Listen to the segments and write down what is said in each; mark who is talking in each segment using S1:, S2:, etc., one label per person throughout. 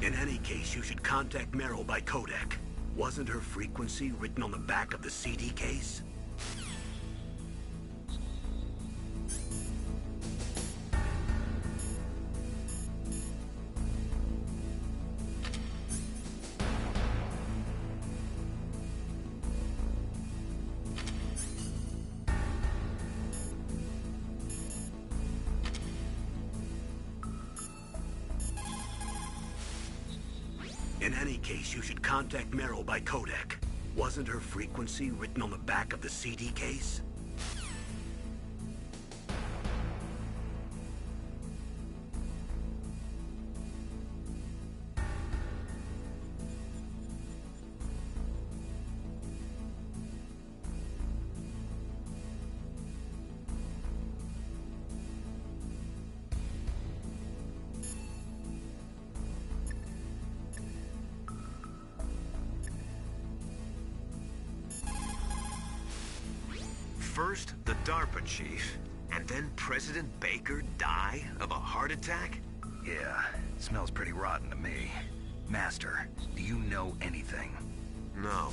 S1: In any case, you should contact Meryl by codec. Wasn't her frequency written on the back of the CD case? In any case, you should contact Meryl by codec. Wasn't her frequency written on the back of the CD case?
S2: First, the DARPA chief, and then President Baker die of a heart attack?
S3: Yeah, smells pretty rotten to me. Master, do you know anything?
S2: No,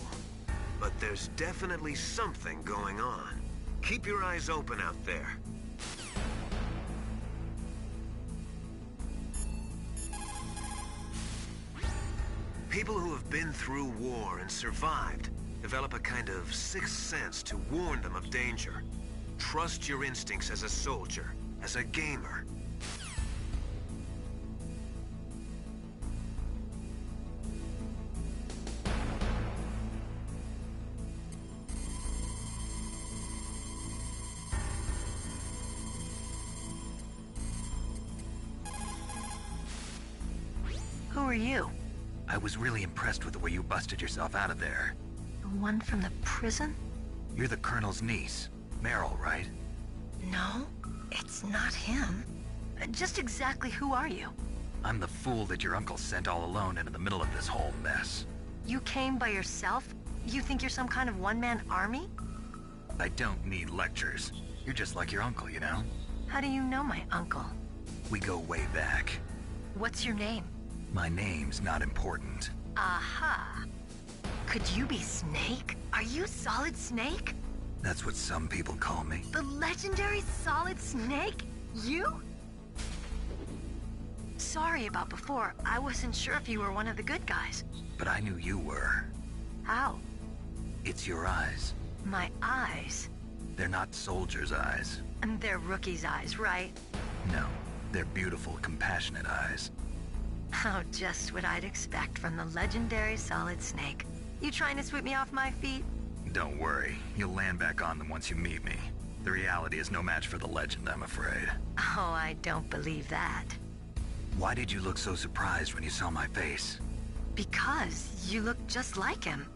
S2: but there's definitely something going on. Keep your eyes open out there. People who have been through war and survived develop a kind of sixth sense to warn them of danger. Trust your instincts as a soldier, as a gamer.
S4: Who are you?
S3: I was really impressed with the way you busted yourself out of there.
S4: The one from the prison?
S3: You're the Colonel's niece, Meryl, right?
S4: No, it's not him. Just exactly who are you?
S3: I'm the fool that your uncle sent all alone into the middle of this whole mess.
S4: You came by yourself? You think you're some kind of one-man army?
S3: I don't need lectures. You're just like your uncle, you know?
S4: How do you know my uncle?
S3: We go way back.
S4: What's your name?
S3: My name's not important.
S4: Aha. Could you be Snake? Are you Solid Snake?
S3: That's what some people call me.
S4: The legendary Solid Snake? You? Sorry about before. I wasn't sure if you were one of the good guys.
S3: But I knew you were.
S4: How?
S3: It's your eyes.
S4: My eyes?
S3: They're not soldiers' eyes.
S4: And they're rookies' eyes, right?
S3: No, they're beautiful, compassionate eyes.
S4: Oh, just what I'd expect from the legendary Solid Snake. You trying to sweep me off my feet?
S3: Don't worry, you'll land back on them once you meet me. The reality is no match for the legend, I'm afraid.
S4: Oh, I don't believe that.
S3: Why did you look so surprised when you saw my face?
S4: Because you look just like him.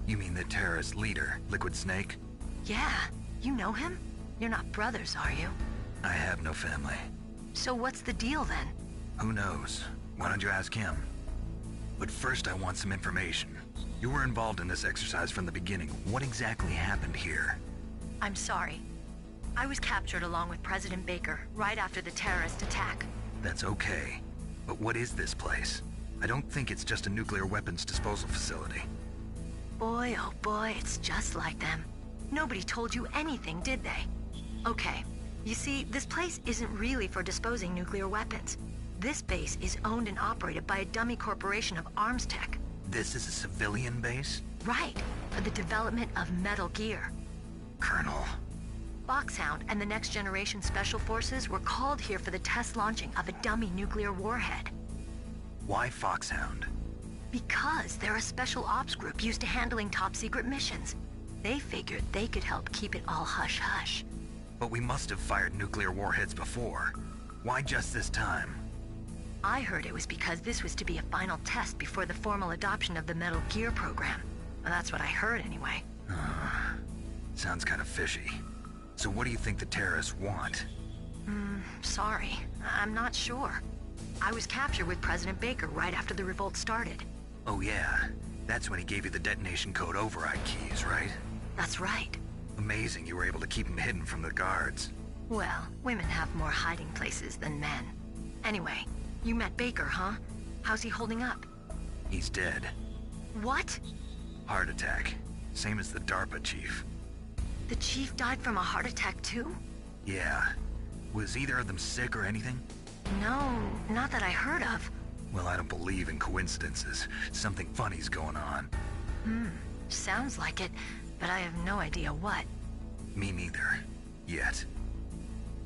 S3: You mean the terrorist leader, Liquid Snake?
S4: Yeah, you know him? You're not brothers, are you?
S3: I have no family.
S4: So what's the deal then?
S3: Who knows? Why don't you ask him? But first I want some information. You were involved in this exercise from the beginning. What exactly happened here?
S4: I'm sorry. I was captured along with President Baker right after the terrorist attack.
S3: That's okay. But what is this place? I don't think it's just a nuclear weapons disposal facility.
S4: Boy, oh boy, it's just like them. Nobody told you anything, did they? Okay, you see, this place isn't really for disposing nuclear weapons. This base is owned and operated by a dummy corporation of arms tech.
S3: This is a civilian base?
S4: Right, for the development of Metal Gear.
S3: Colonel.
S4: Foxhound and the Next Generation Special Forces were called here for the test launching of a dummy nuclear warhead.
S3: Why Foxhound?
S4: Because they're a special ops group used to handling top-secret missions. They figured they could help keep it all hush-hush.
S3: But we must have fired nuclear warheads before. Why just this time?
S4: I heard it was because this was to be a final test before the formal adoption of the Metal Gear program. Well, that's what I heard anyway.
S3: Sounds kind of fishy. So what do you think the terrorists want?
S4: Sorry. I'm not sure. I was captured with President Baker right after the revolt started.
S3: Oh yeah, that's when he gave you the detonation code override keys, right?
S4: That's right.
S3: Amazing you were able to keep him hidden from the guards.
S4: Well, women have more hiding places than men. Anyway, you met Baker, huh? How's he holding up?
S3: He's dead.
S4: What?
S3: Heart attack. Same as the DARPA chief.
S4: The chief died from a heart attack too?
S3: Yeah. Was either of them sick or anything?
S4: No, not that I heard of.
S3: Well, I don't believe in coincidences. Something funny's going on.
S4: Sounds like it, but I have no idea what.
S3: Me neither. Yet.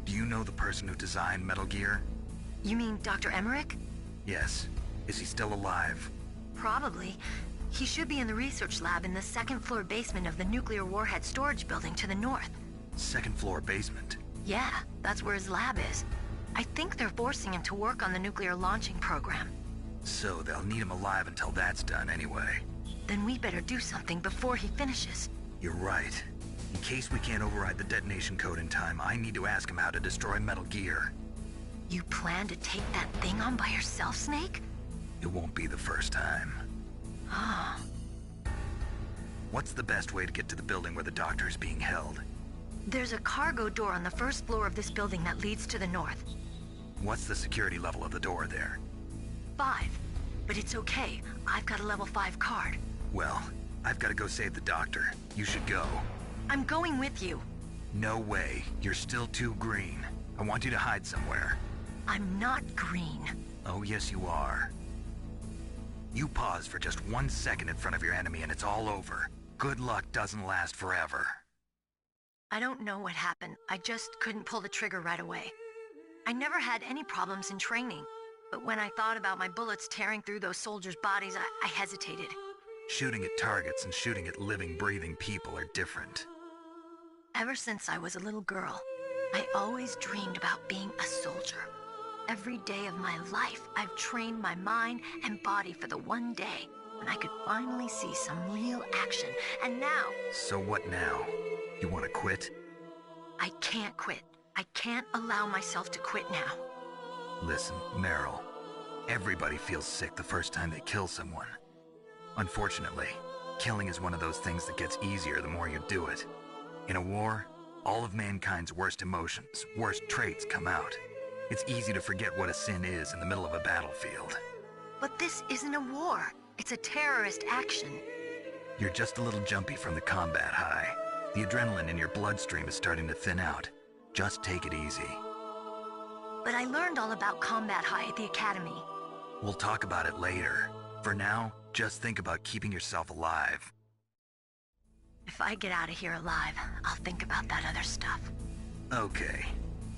S3: Do you know the person who designed Metal Gear?
S4: You mean Dr. Emmerich?
S3: Yes. Is he still alive?
S4: Probably. He should be in the research lab in the second-floor basement of the nuclear warhead storage building to the north.
S3: Second floor basement?
S4: Yeah, that's where his lab is. I think they're forcing him to work on the nuclear launching program.
S3: So they'll need him alive until that's done anyway.
S4: Then we better do something before he finishes.
S3: You're right. In case we can't override the detonation code in time, I need to ask him how to destroy Metal Gear.
S4: You plan to take that thing on by yourself, Snake?
S3: It won't be the first time.
S4: Oh.
S3: What's the best way to get to the building where the doctor is being held?
S4: There's a cargo door on the first floor of this building that leads to the north.
S3: What's the security level of the door there?
S4: 5. But it's okay. I've got a level 5 card.
S3: Well, I've got to go save the doctor. You should go.
S4: I'm going with you.
S3: No way. You're still too green. I want you to hide somewhere.
S4: I'm not green.
S3: Oh, yes you are. You pause for just 1 second in front of your enemy and it's all over. Good luck doesn't last forever.
S4: I don't know what happened. I just couldn't pull the trigger right away. I never had any problems in training, but when I thought about my bullets tearing through those soldiers' bodies, I hesitated.
S3: Shooting at targets and shooting at living, breathing people are different.
S4: Ever since I was a little girl, I always dreamed about being a soldier. Every day of my life, I've trained my mind and body for the one day when I could finally see some real action, and now...
S3: So what now? You want to quit?
S4: I can't quit. I can't allow myself to quit now.
S3: Listen, Meryl. Everybody feels sick the first time they kill someone. Unfortunately, killing is one of those things that gets easier the more you do it. In a war, all of mankind's worst emotions, worst traits come out. It's easy to forget what a sin is in the middle of a battlefield.
S4: But this isn't a war. It's a terrorist action.
S3: You're just a little jumpy from the combat high. The adrenaline in your bloodstream is starting to thin out. Just take it easy.
S4: But I learned all about combat high at the academy.
S3: We'll talk about it later. For now, just think about keeping yourself alive.
S4: If I get out of here alive, I'll think about that other stuff.
S3: Okay.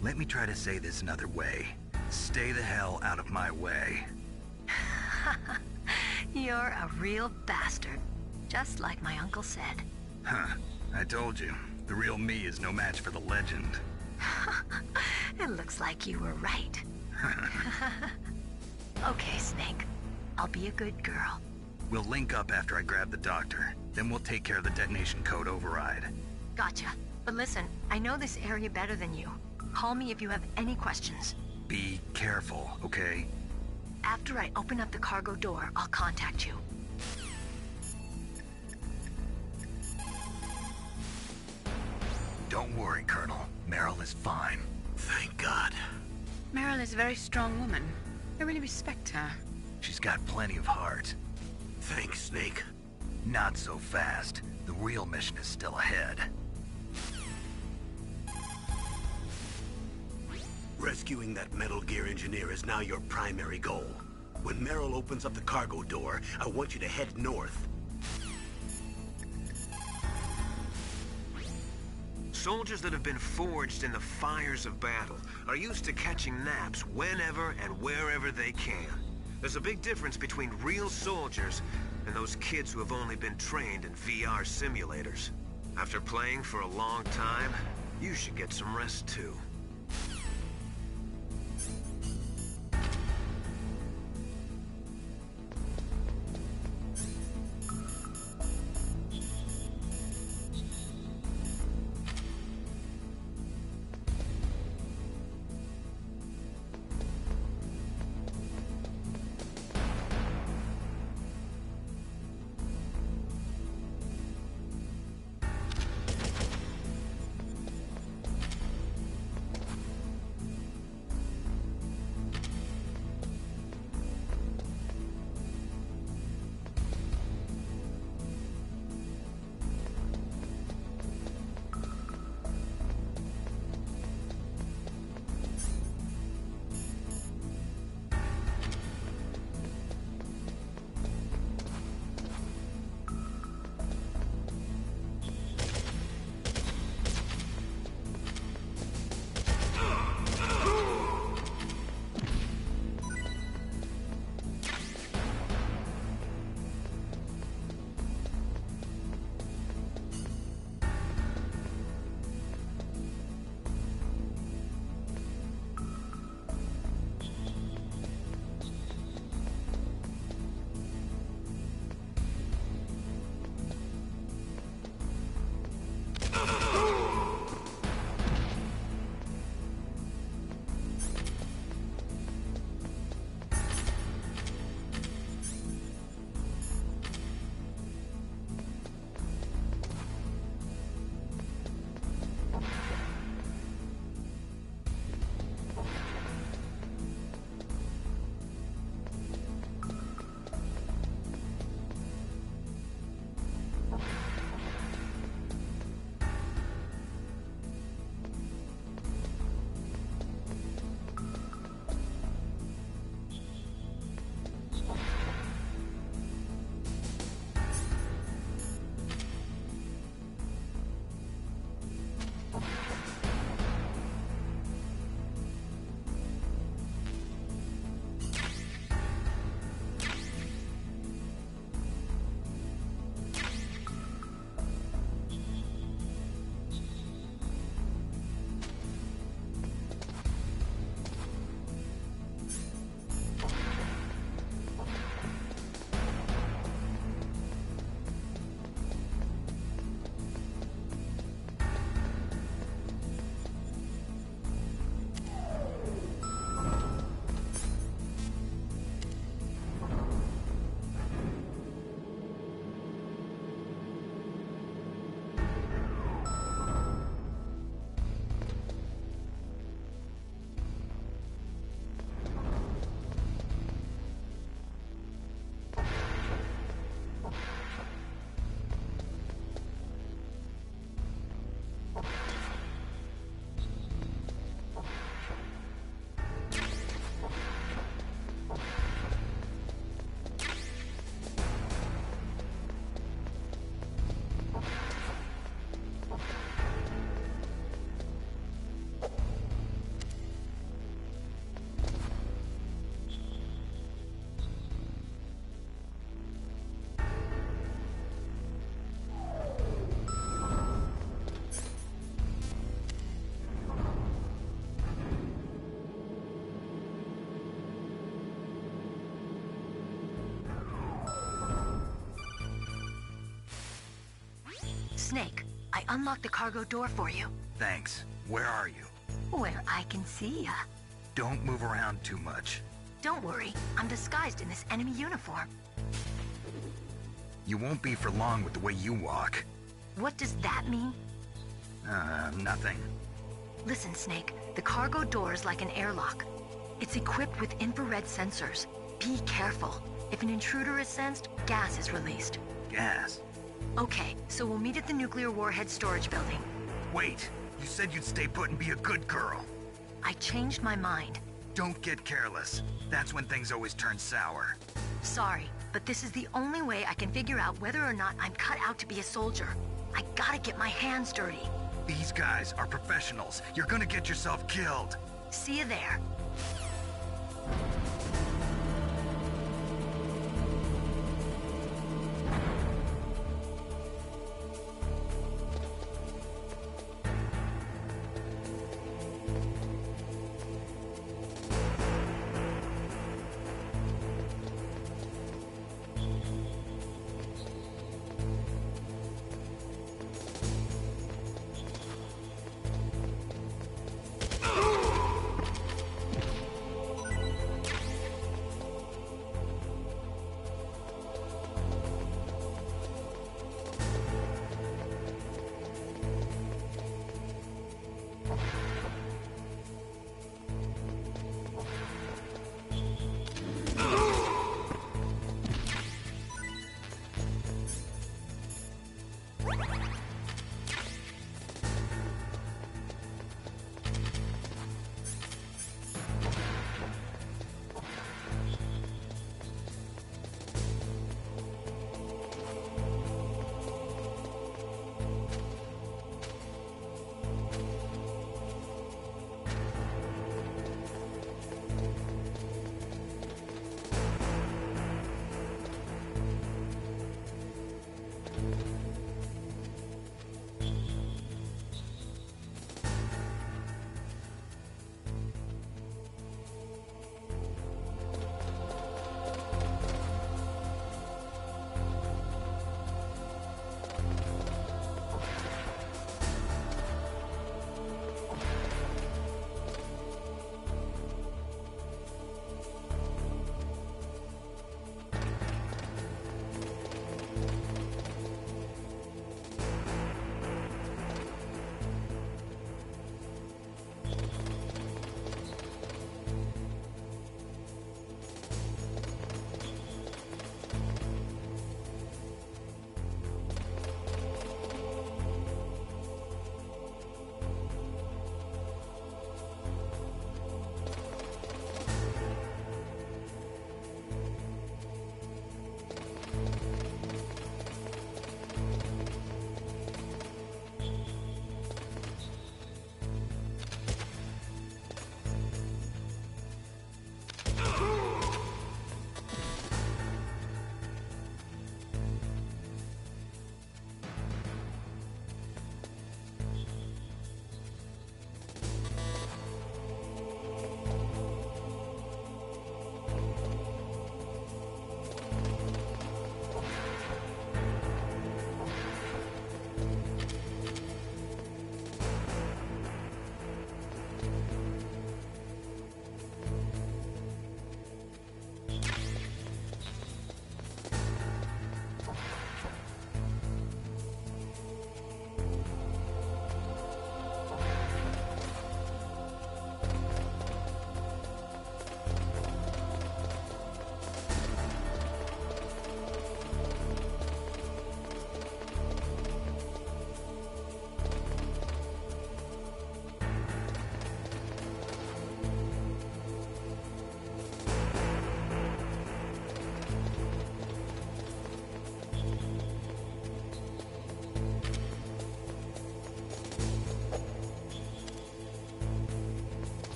S3: Let me try to say this another way. Stay the hell out of my way.
S4: You're a real bastard. Just like my uncle said.
S3: Huh. I told you. The real me is no match for the legend.
S4: It looks like you were right. Okay, Snake. I'll be a good girl.
S3: We'll link up after I grab the doctor. Then we'll take care of the detonation code override.
S4: Gotcha. But listen, I know this area better than you. Call me if you have any questions.
S3: Be careful, okay?
S4: After I open up the cargo door, I'll contact you.
S3: Don't worry, Colonel. Meryl is fine.
S1: Thank God.
S5: Meryl is a very strong woman. I really respect her.
S3: She's got plenty of heart.
S1: Thanks, Snake.
S3: Not so fast. The real mission is still ahead.
S1: Rescuing that Metal Gear engineer is now your primary goal. When Meryl opens up the cargo door, I want you to head north.
S2: Soldiers that have been forged in the fires of battle are used to catching naps whenever and wherever they can. There's a big difference between real soldiers and those kids who have only been trained in VR simulators. After playing for a long time, you should get some rest too.
S4: Snake, I unlocked the cargo door for you.
S3: Thanks. Where are you?
S4: Where I can see ya.
S3: Don't move around too much.
S4: Don't worry, I'm disguised in this enemy uniform.
S3: You won't be for long with the way you walk.
S4: What does that mean?
S3: Nothing.
S4: Listen, Snake, the cargo door is like an airlock. It's equipped with infrared sensors. Be careful. If an intruder is sensed, gas is released.
S3: Gas?
S4: Okay, so we'll meet at the nuclear warhead storage building.
S3: Wait, you said you'd stay put and be a good girl.
S4: I changed my mind.
S3: Don't get careless. That's when things always turn sour.
S4: Sorry, but this is the only way I can figure out whether or not I'm cut out to be a soldier. I gotta get my hands dirty.
S3: These guys are professionals. You're gonna get yourself killed.
S4: See you there.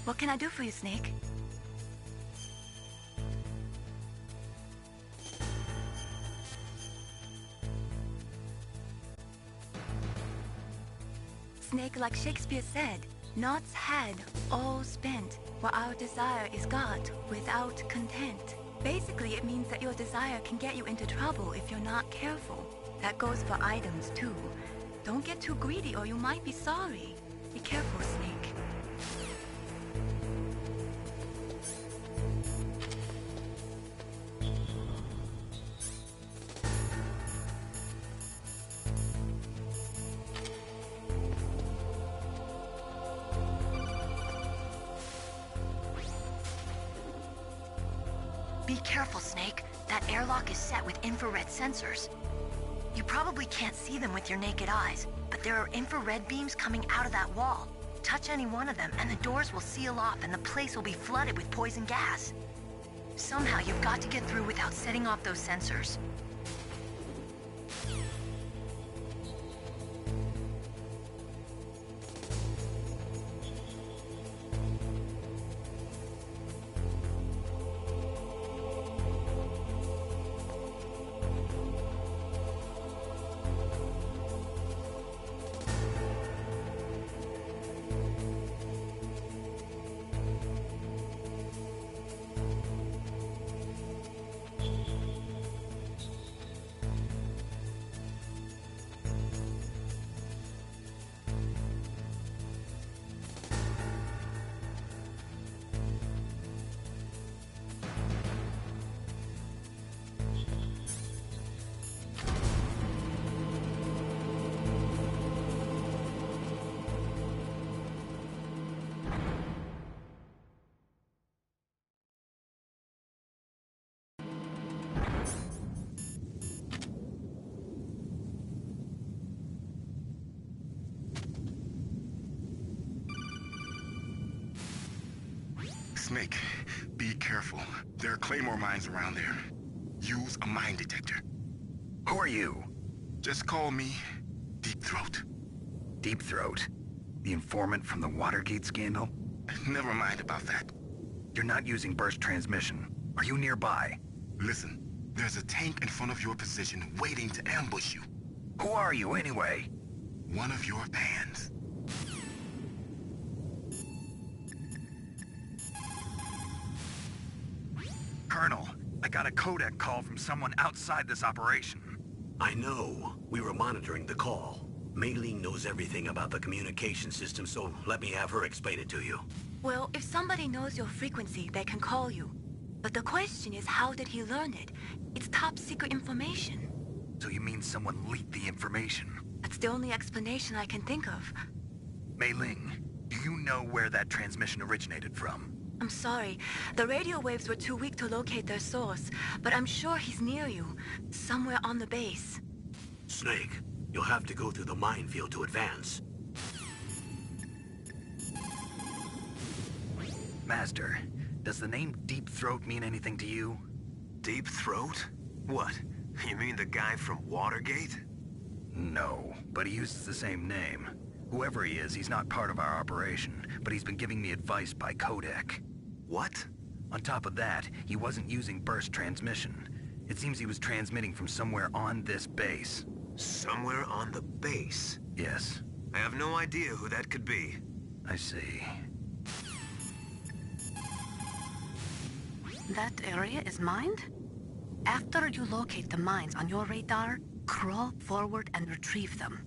S4: What can I do for you, Snake? Snake, like Shakespeare said, Naught's had, all spent, while our desire is got without content. Basically, it means that your desire can get you into trouble if you're not careful. That goes for items, too. Don't get too greedy or you might be sorry. Be careful, Snake. Be careful, Snake. That airlock is set with infrared sensors. You probably can't see them with your naked eyes, but there are infrared beams coming out of that wall. Touch any one of them, and the doors will seal off, and the place will be flooded with poison gas. Somehow, you've got to get through without setting off those sensors.
S6: Snake, be careful. There are claymore mines around there. Use a mine detector.
S3: Who are you?
S6: Just call me Deep Throat.
S3: Deep Throat? The informant from the Watergate scandal?
S6: Never mind about that.
S3: You're not using burst transmission. Are you nearby?
S6: Listen, there's a tank in front of your position waiting to ambush you.
S3: Who are you, anyway?
S6: One of your fans.
S3: Colonel, I got a codec call from someone outside this operation.
S1: I know. We were monitoring the call. Mei Ling knows everything about the communication system, so let me have her explain it to you.
S4: Well, if somebody knows your frequency, they can call you. But the question is, how did he learn it? It's top secret information.
S3: So you mean someone leaked the information?
S4: That's the only explanation I can think of.
S3: Mei Ling, do you know where that transmission originated from?
S4: I'm sorry. The radio waves were too weak to locate their source, but I'm sure he's near you, somewhere on the base.
S1: Snake, you'll have to go through the minefield to advance.
S3: Master, does the name Deep Throat mean anything to you?
S2: Deep Throat? What? You mean the guy from Watergate?
S3: No, but he uses the same name. Whoever he is, he's not part of our operation, but he's been giving me advice by codec.
S2: What?
S3: On top of that, he wasn't using burst transmission. It seems he was transmitting from somewhere on this base.
S2: Somewhere on the base?
S3: Yes.
S2: I have no idea who that could be.
S3: I see.
S7: That area is mined? After you locate the mines on your radar, crawl forward and retrieve them.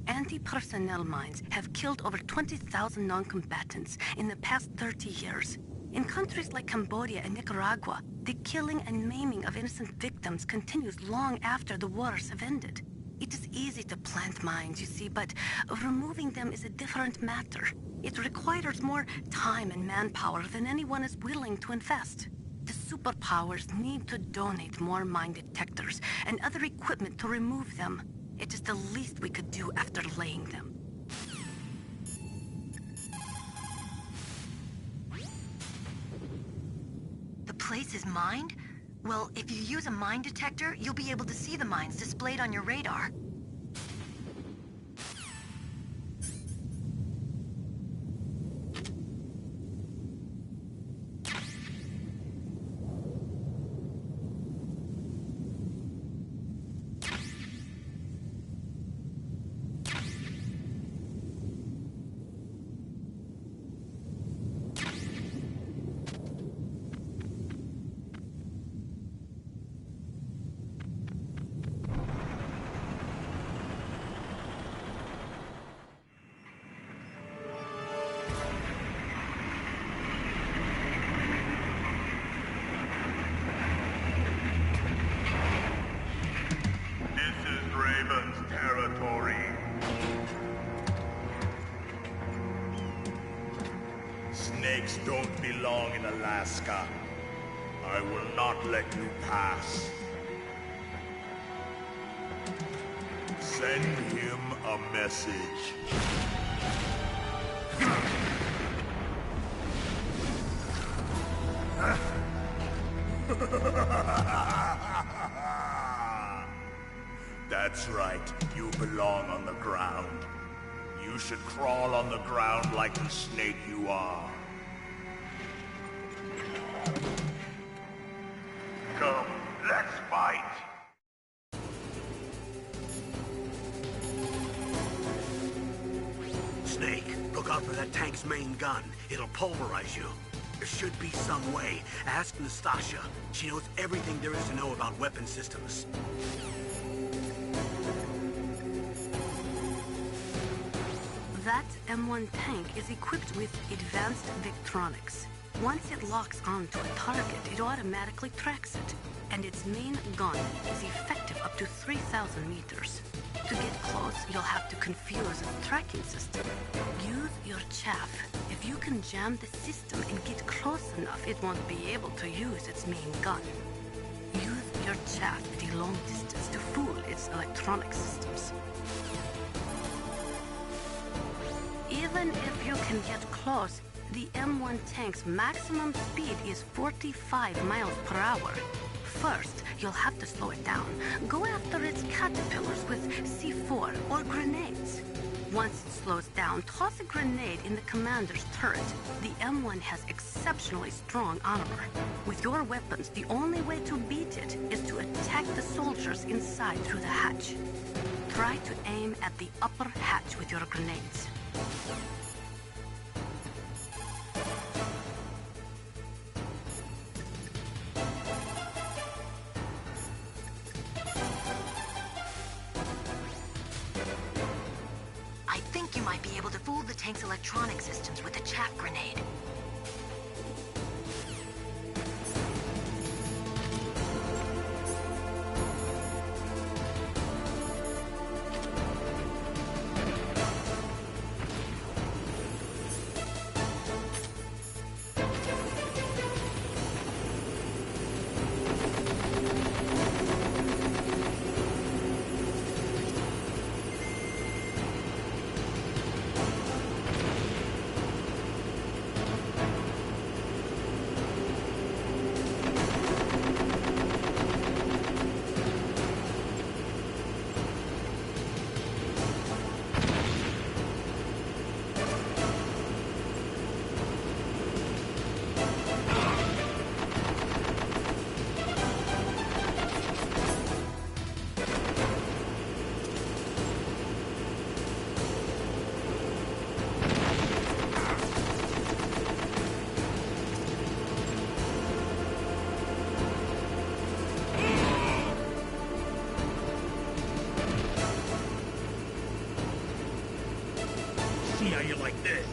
S7: Anti-personnel mines have killed over 20,000 non-combatants in the past 30 years. In countries like Cambodia and Nicaragua, the killing and maiming of innocent victims continues long after the wars have ended. It is easy to plant mines, you see, but removing them is a different matter. It requires more time and manpower than anyone is willing to invest. The superpowers need to donate more mine detectors and other equipment to remove them. It is the least we could do after laying them.
S4: The place is mined? Well, if you use a mine detector, you'll be able to see the mines displayed on your radar.
S8: Draven's territory. Snakes don't belong in Alaska. I will not let you pass. Send him a message. That's right. You belong on the ground. You should crawl on the ground like the snake you are. Come, let's fight!
S1: Snake, look out for that tank's main gun. It'll pulverize you. There should be some way. Ask Nastasha. She knows everything there is to know about weapon systems.
S7: That M1 tank is equipped with advanced Victronics. Once it locks onto a target, it automatically tracks it. And its main gun is effective up to 3,000 meters. To get close, you'll have to confuse its tracking system. Use your cheif. If you can jam the system and get close enough, it won't be able to use its main gun. Use your cheif at a long distance to fool its electronic systems. Even if you can get close, the M1 tank's maximum speed is 45 miles per hour. First, you'll have to slow it down. Go after its caterpillars with C4 or grenades. Once it slows down, toss a grenade in the commander's turret. The M1 has exceptionally strong armor. With your weapons, the only way to beat it is to attack the soldiers inside through the hatch. Try to aim at the upper hatch with your grenades.
S4: I think you might be able to fool the tank's electronic systems with a chaff grenade.
S8: See how you like this?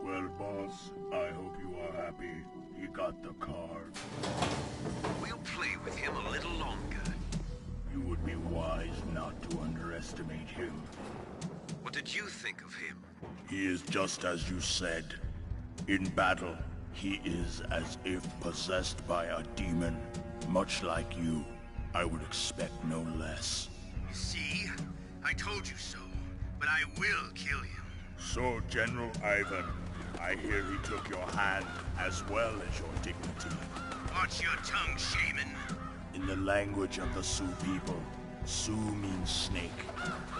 S8: Well, boss, I hope you are happy. He got the card.
S2: We'll play with him a little longer.
S8: You would be wise not to underestimate him.
S2: What did you think of him?
S8: He is just as you said. In battle, he is as if possessed by a demon. Much like you, I would expect no less.
S1: See? I told you so. But I will kill him.
S8: So, General Ivan, I hear he took your hand as well as your dignity.
S1: Watch your tongue, shaman.
S8: In the language of the Sioux people, Sioux means snake.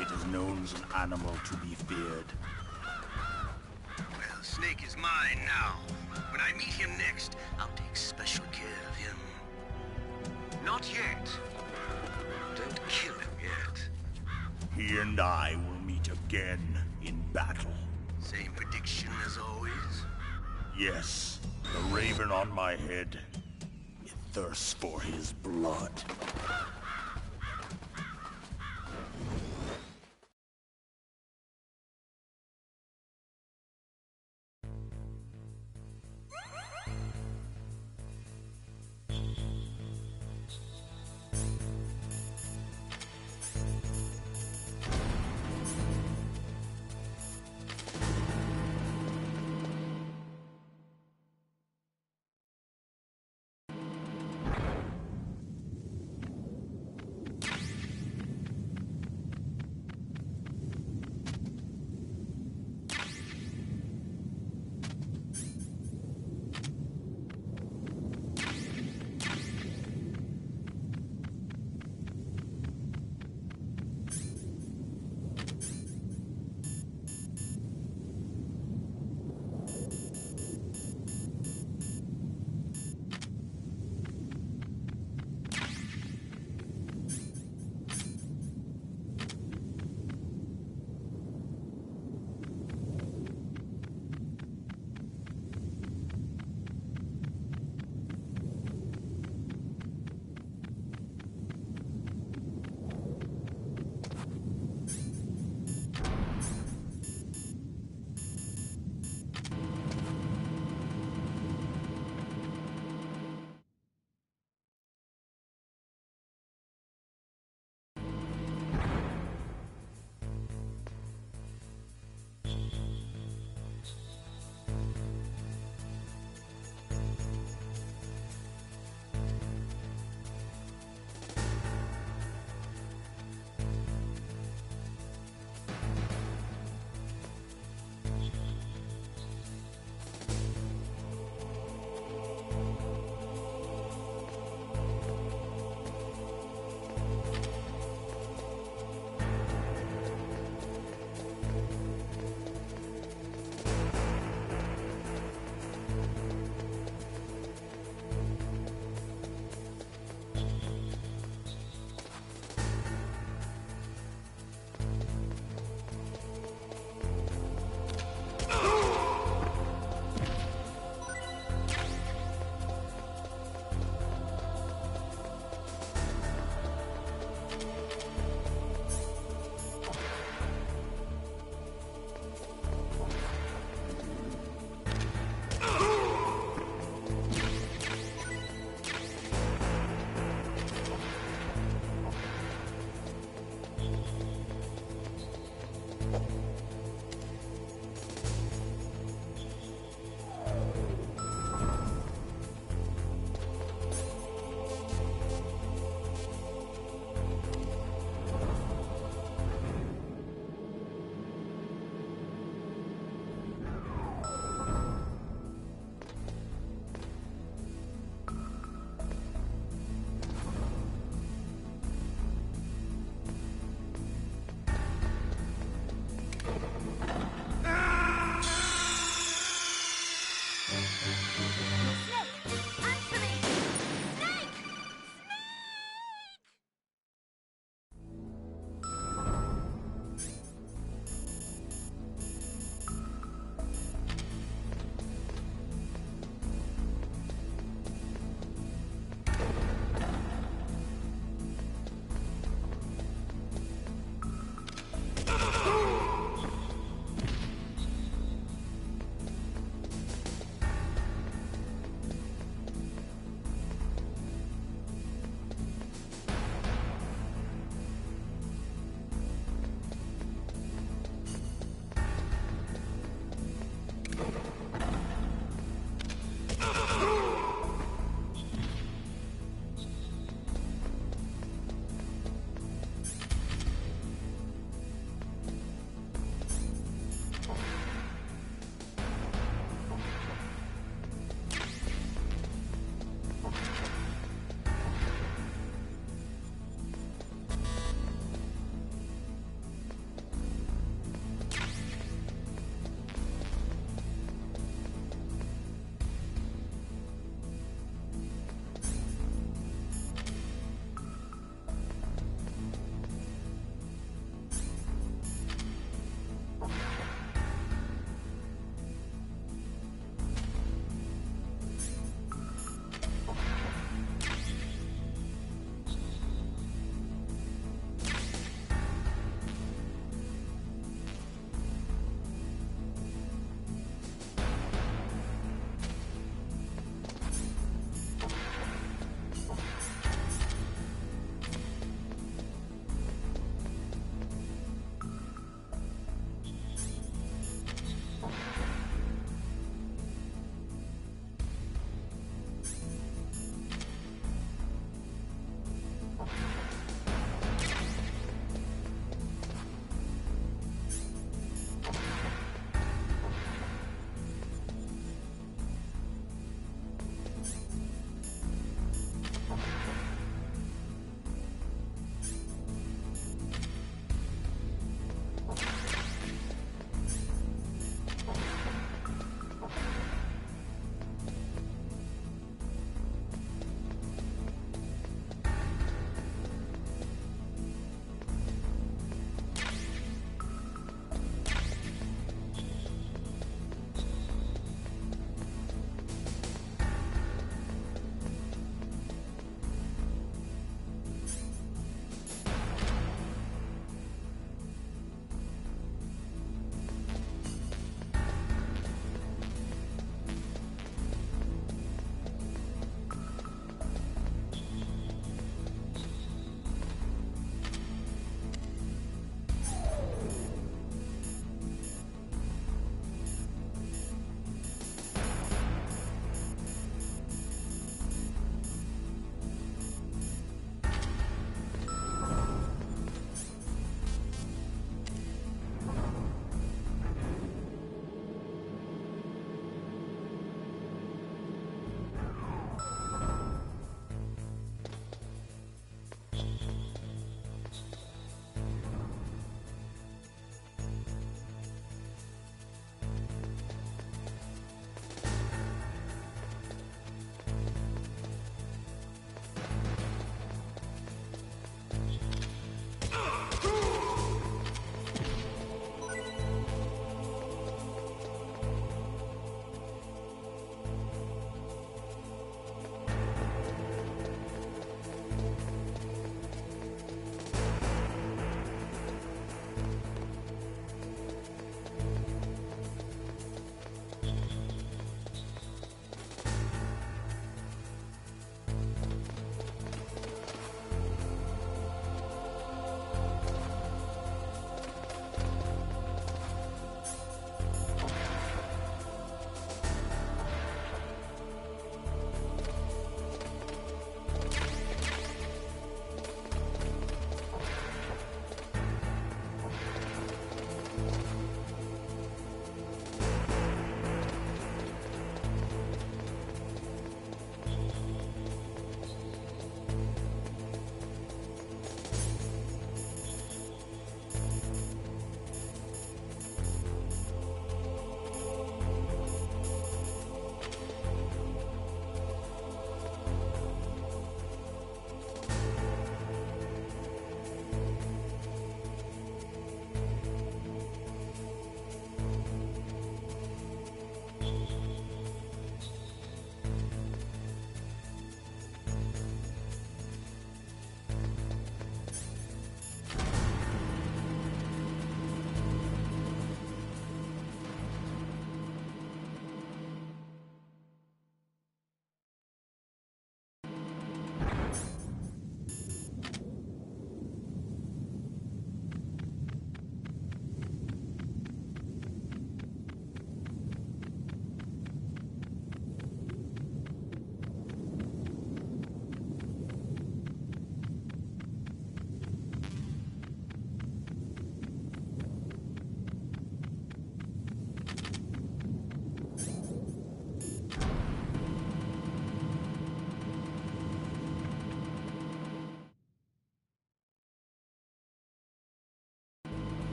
S8: It is known as an animal to be feared.
S1: Well, Snake is mine now. When I meet him next, I'll take special care of him.
S2: Not yet. Don't kill him yet.
S8: He and I will meet again in battle.
S1: Same prediction as always?
S8: Yes, the raven on my head. It thirsts for his blood.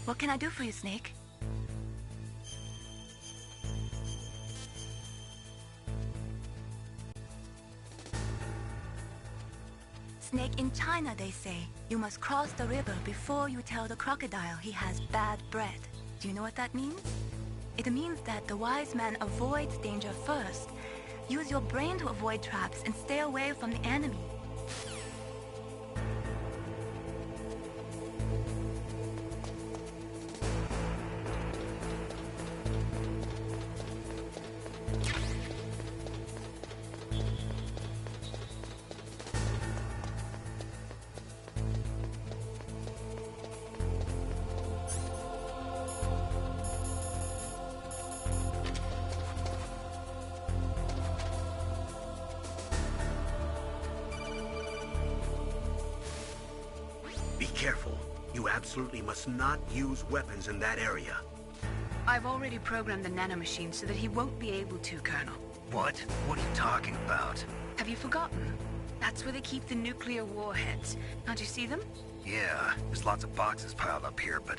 S7: What can I do for you, Snake? Snake, in China they say, you must cross the river before you tell the crocodile he has bad bread. Do you know what that means? It means that the wise man avoids danger first. Use your brain to avoid traps and stay away from the enemy.
S1: Be careful. You absolutely must not use weapons in that area.
S5: I've already programmed the nanomachine so that he won't be able to, Colonel.
S3: What? What are you talking about?
S5: Have you forgotten? That's where they keep the nuclear warheads. Can't you see them?
S3: Yeah, there's lots of boxes piled up here, but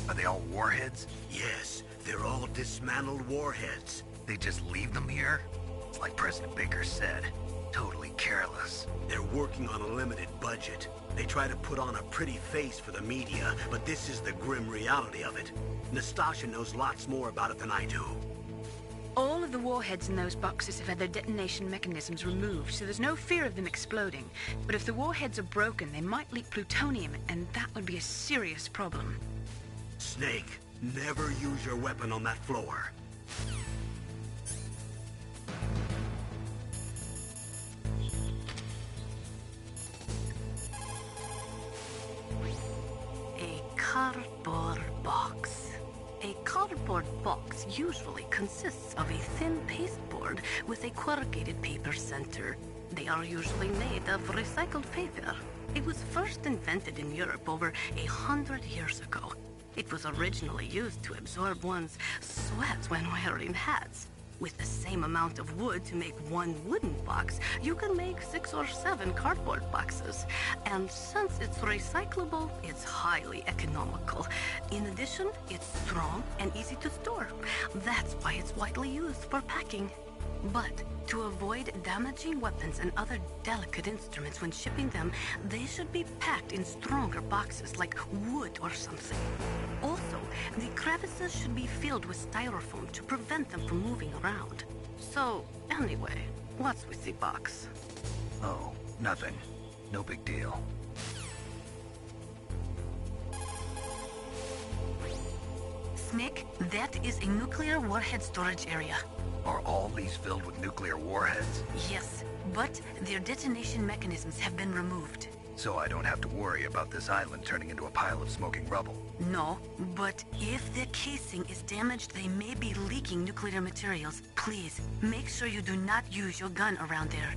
S3: are they all warheads?
S1: Yes, they're all dismantled warheads.
S3: They just leave them here? It's like President Baker said, totally careless.
S1: They're working on a limited budget. They try to put on a pretty face for the media, but this is the grim reality of it. Nastasha knows lots more about it than I do.
S5: All of the warheads in those boxes have had their detonation mechanisms removed, so there's no fear of them exploding. But if the warheads are broken, they might leak plutonium, and that would be a serious problem.
S1: Snake, never use your weapon on that floor.
S7: A cardboard box. A cardboard box usually consists of a thin pasteboard with a corrugated paper center. They are usually made of recycled paper. It was first invented in Europe over 100 years ago. It was originally used to absorb one's sweat when wearing hats. With the same amount of wood to make one wooden box, you can make 6 or 7 cardboard boxes. And since it's recyclable, it's highly economical. In addition, it's strong and easy to store. That's why it's widely used for packing. But to avoid damaging weapons and other delicate instruments when shipping them, they should be packed in stronger boxes like wood or something. Also, the crevices should be filled with styrofoam to prevent them from moving around. So, anyway, what's with the box?
S3: Oh, nothing. No big deal.
S7: Snake, that is a nuclear warhead storage area.
S3: Are all these filled with nuclear warheads?
S7: Yes, but their detonation mechanisms have been removed.
S3: So I don't have to worry about this island turning into a pile of smoking rubble.
S7: No, but if the casing is damaged, they may be leaking nuclear materials. Please, make sure you do not use your gun around there.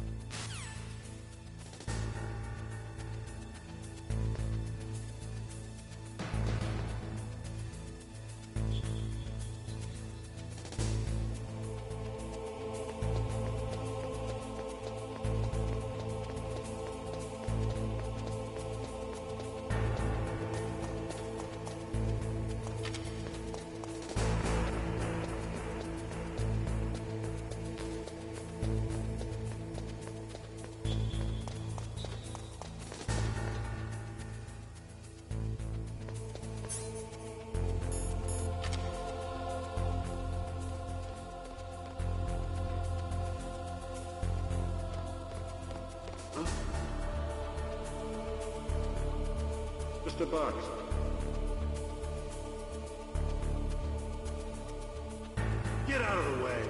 S9: Just a box. Get out of the way.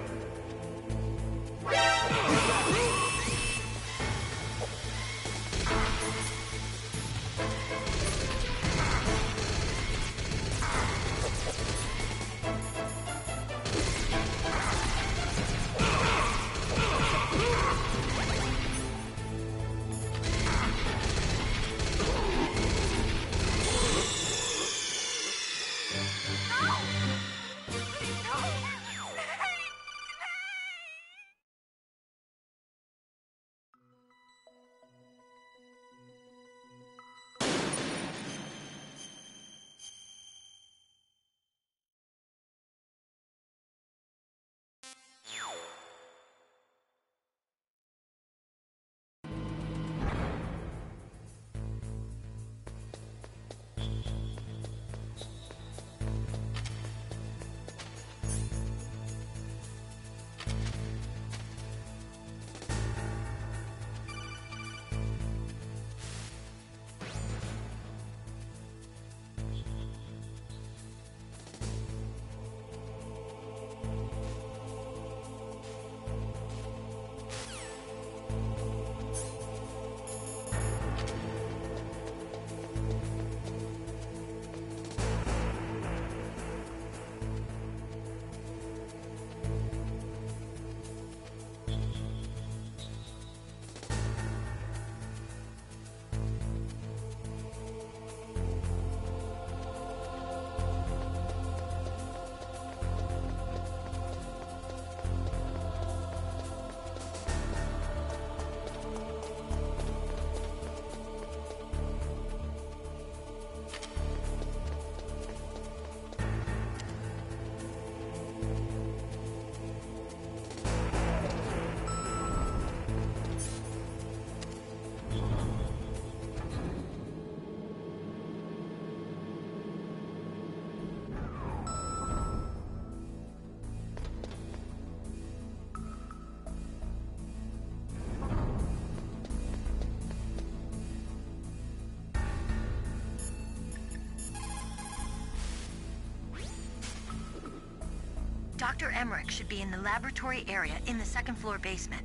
S4: Dr. Emmerich should be in the laboratory area in the second floor basement.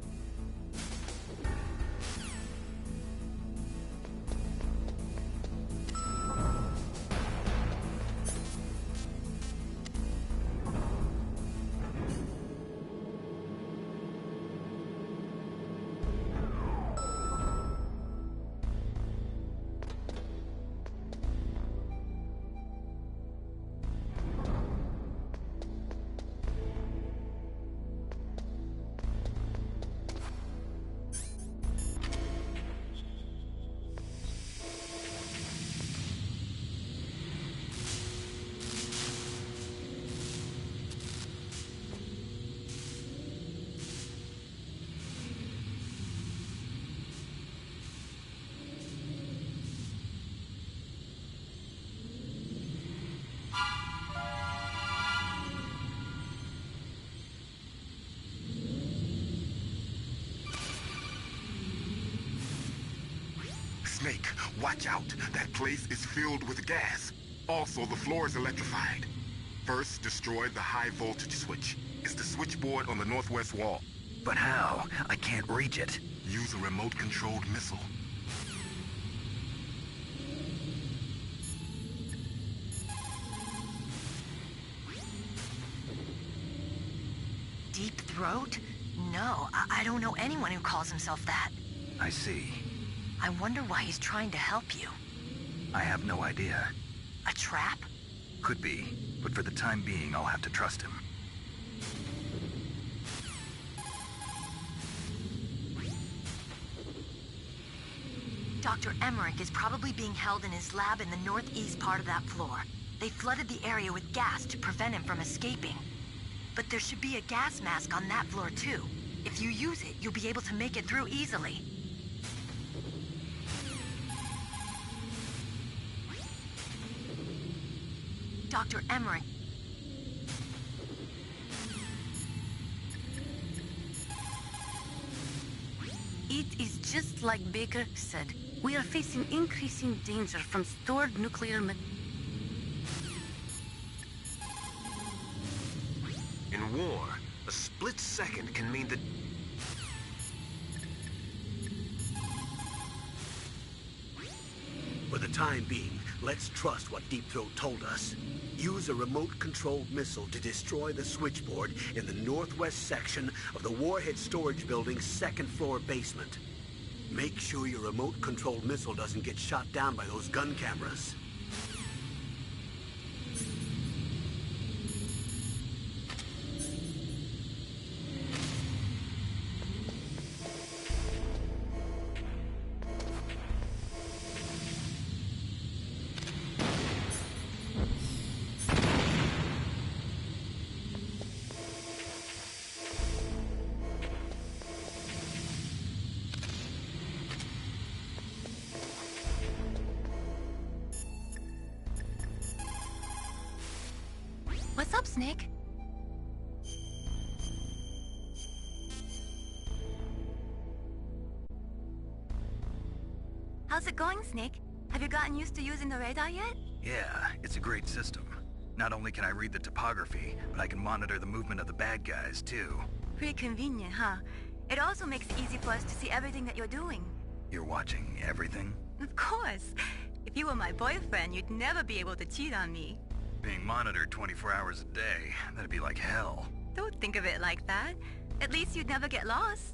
S6: Snake, watch out. That place is filled with gas. Also, the floor is electrified. First, destroy the high voltage switch. It's the switchboard on the northwest wall.
S3: But how? I can't reach it.
S6: Use a remote-controlled missile.
S4: Deep throat? No, I don't know anyone who calls himself that.
S3: I see.
S4: I wonder why he's trying to help you.
S3: I have no idea.
S4: A trap?
S3: Could be, but for the time being, I'll have to trust him.
S4: Dr. Emmerich is probably being held in his lab in the northeast part of that floor. They flooded the area with gas to prevent him from escaping. But there should be a gas mask on that floor too. If you use it, you'll be able to make it through easily. Dr. Emmerich.
S7: It is just like Baker said. We are facing increasing danger from stored nuclear material.
S2: In war, a split second can mean that...
S1: For the time being, let's trust what Deep Throat told us. Use a remote-controlled missile to destroy the switchboard in the northwest section of the Warhead Storage Building's second-floor basement. Make sure your remote-controlled missile doesn't get shot down by those gun cameras.
S7: What's up, Snake?
S10: How's it going, Snake? Have you gotten used to using the radar yet?
S3: Yeah, it's a great system. Not only can I read the topography, but I can monitor the movement of the bad guys, too.
S10: Pretty convenient, huh? It also makes it easy for us to see everything that you're doing.
S3: You're watching everything?
S10: Of course. If you were my boyfriend, you'd never be able to cheat on me.
S3: Being monitored 24 hours a day, that'd be like hell.
S10: Don't think of it like that. At least you'd never get lost.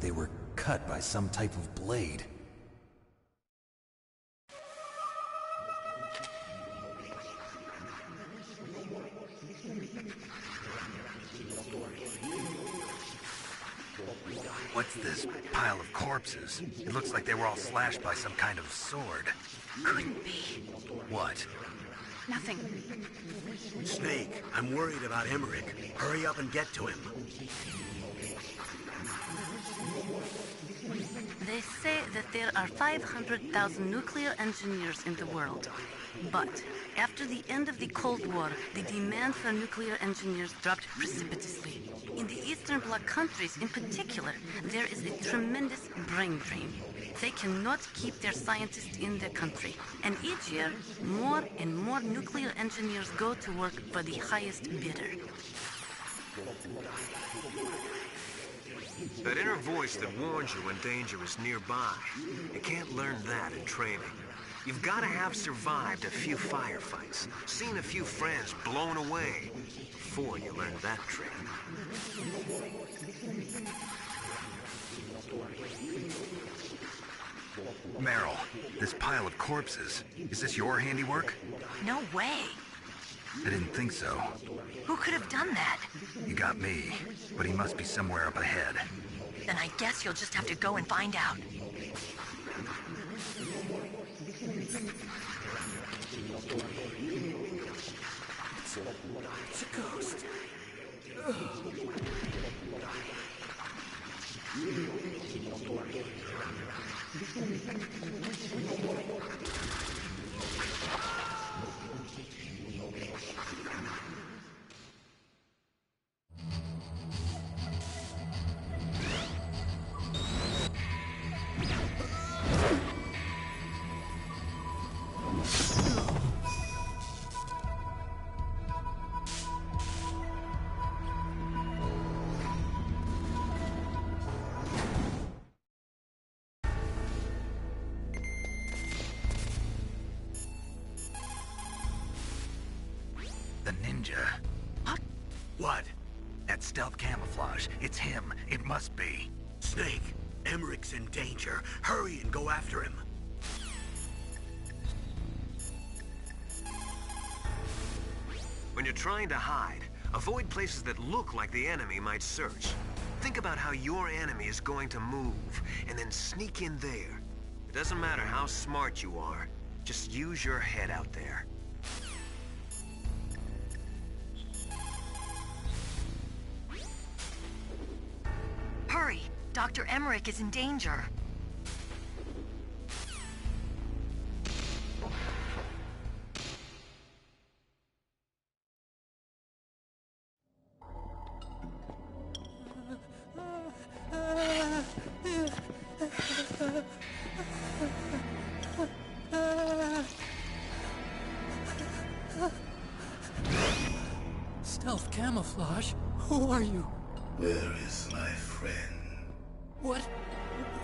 S3: they were cut by some type of blade. What's this pile of corpses? It looks like they were all slashed by some kind of sword.
S4: Couldn't be.
S3: What?
S5: Nothing.
S1: Snake, I'm worried about Emmerich. Hurry up and get to him.
S7: They say that there are 500,000 nuclear engineers in the world. But after the end of the Cold War, the demand for nuclear engineers dropped precipitously. In the Eastern Bloc countries in particular, there is a tremendous brain drain. They cannot keep their scientists in their country. And each year, more and more nuclear engineers go to work for the highest bidder.
S2: That inner voice that warns you when danger is nearby, you can't learn that in training. You've got to have survived a few firefights, seen a few friends blown away, before you learn that trick.
S3: Meryl, this pile of corpses, is this your handiwork?
S4: No way.
S3: I didn't think so.
S4: Who could have done that?
S3: You got me, but he must be somewhere up ahead.
S4: Then I guess you'll just have to go and find out.
S11: It's a ghost.
S3: The ninja.
S1: What?
S3: That stealth camouflage. It's him. It must be.
S1: Snake, Emmerich's in danger. Hurry and go after him.
S2: When you're trying to hide, avoid places that look like the enemy might search. Think about how your enemy is going to move, and then sneak in there. It doesn't matter how smart you are, just use your head out there.
S4: Hurry! Dr. Emmerich is in danger.
S11: Stealth camouflage? Who are you?
S8: Where is my friend?
S11: What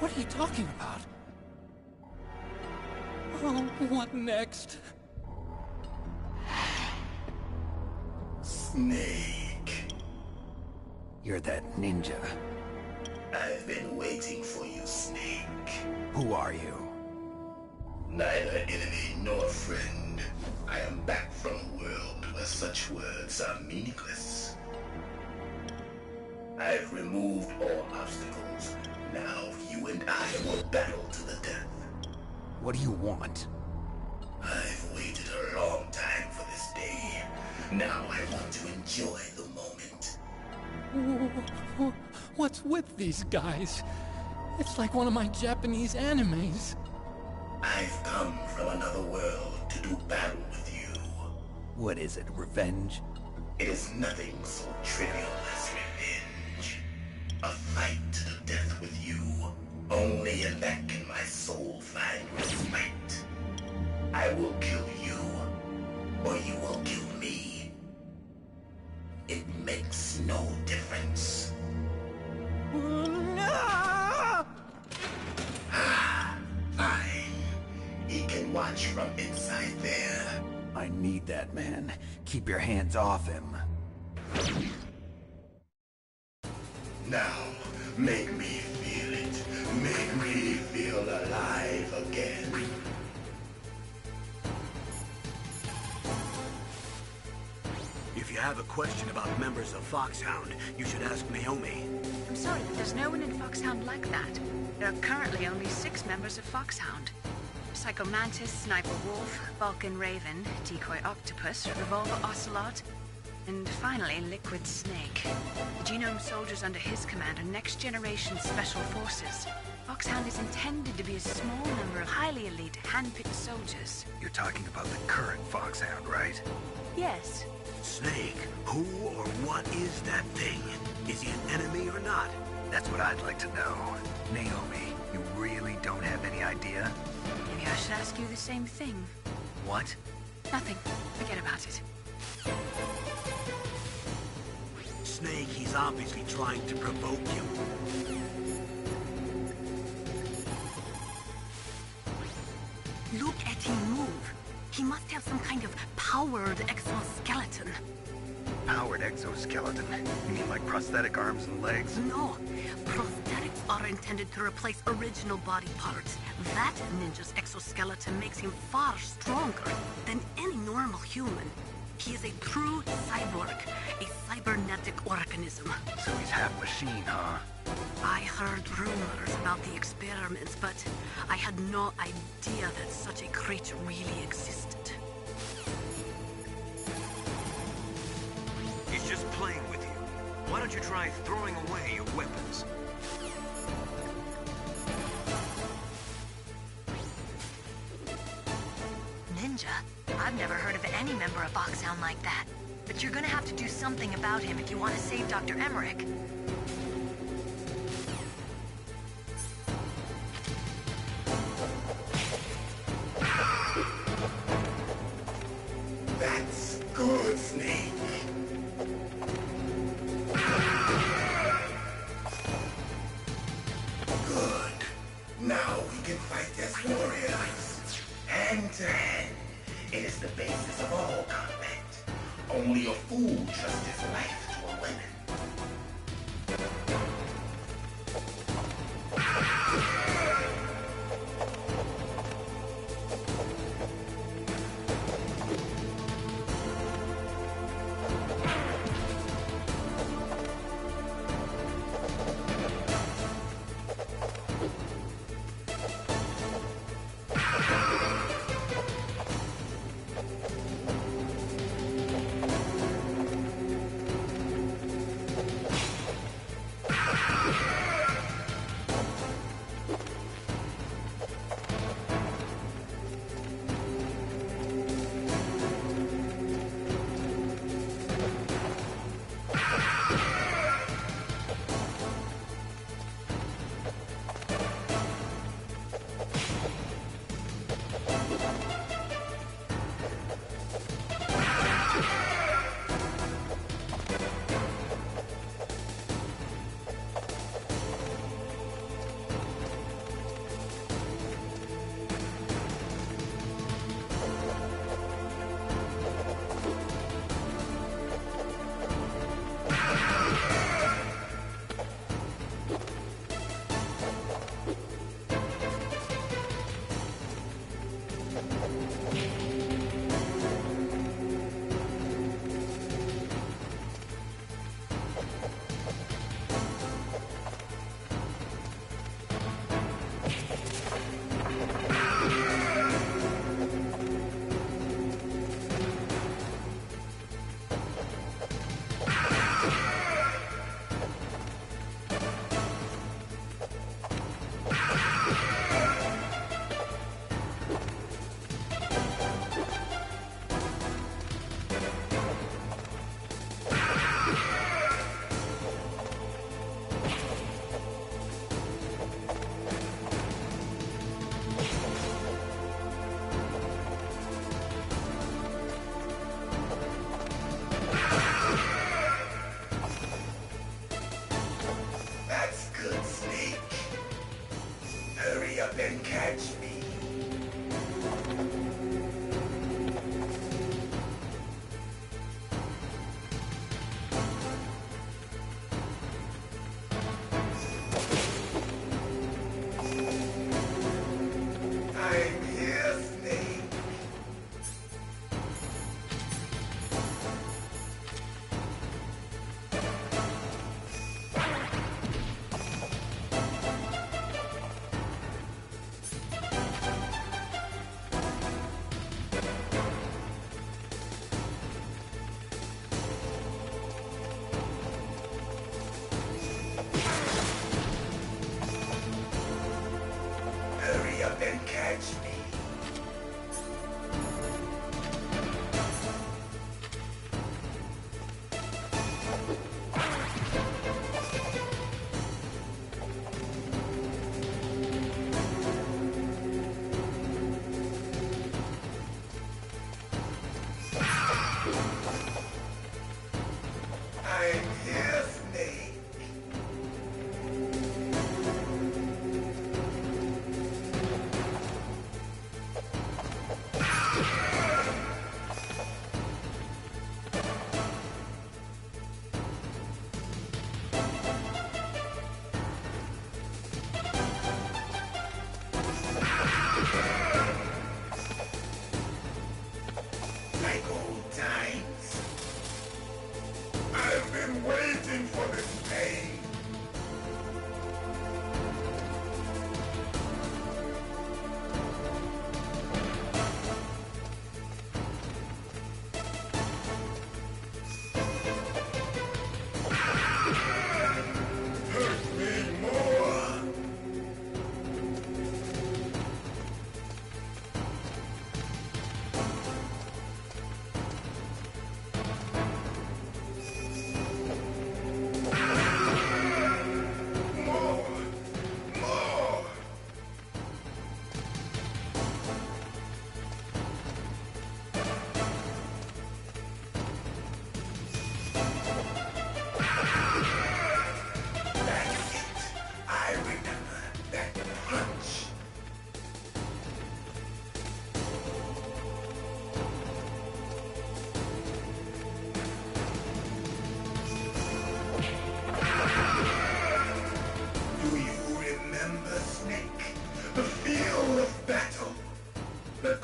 S11: are you talking about? Oh, what next?
S8: Snake.
S3: You're that ninja.
S8: I've been waiting for you, Snake.
S3: Who are you?
S8: Neither enemy nor friend. I am back from a world where such words are meaningless. I've removed all obstacles. Now you and I will battle to the death.
S3: What do you want?
S8: I've waited a long time for this day. Now I want to enjoy the moment.
S11: What's with these guys? It's like one of my Japanese animes.
S8: I've come from another world to do battle with you.
S3: What is it, revenge?
S8: It is nothing so trivial as revenge. A fight to the death with you. Only in that can my soul find respite. I will kill you, or you will kill me. It makes no difference. Fine. He can watch from inside there.
S3: I need that man. Keep your hands off him.
S8: Now, make me feel it. feel alive again.
S1: If you have a question about members of Foxhound, you should ask Naomi.
S5: I'm sorry, but there's no one in Foxhound like that. There are currently only 6 members of Foxhound. Psycho Mantis, Sniper Wolf, Vulcan Raven, Decoy Octopus, Revolver Ocelot, and finally Liquid Snake. The Genome soldiers under his command are next-generation special forces. Foxhound is intended to be a small number of highly elite, hand-picked soldiers.
S3: You're talking about the current Foxhound, right?
S5: Yes.
S1: Snake, who or what is that thing? Is he an enemy or not?
S3: That's what I'd like to know. Naomi, you really don't have any idea?
S5: Maybe I should ask you the same thing.
S3: What?
S5: Nothing. Forget about it.
S1: Snake, he's obviously trying to provoke you.
S7: Look at him move. He must have some kind of powered exoskeleton.
S3: Powered exoskeleton? You mean like prosthetic arms and legs?
S7: No. Prosthetics are intended to replace original body parts. That ninja's exoskeleton makes him far stronger than any normal human. He is a true cyborg, a cybernetic organism.
S3: So he's half machine, huh?
S7: I heard rumors about the experiments, but I had no idea that such a creature really existed.
S2: He's just playing with you. Why don't you try throwing away your weapons?
S4: Ninja? I've never heard of any member of Foxhound like that. But you're gonna have to do something about him if you want to save Dr. Emmerich.
S8: That's good, Snake. Good. Now we can fight as warriors. Hand to hand. It is the basis of all combat. Only a fool trusts his life to a weapon.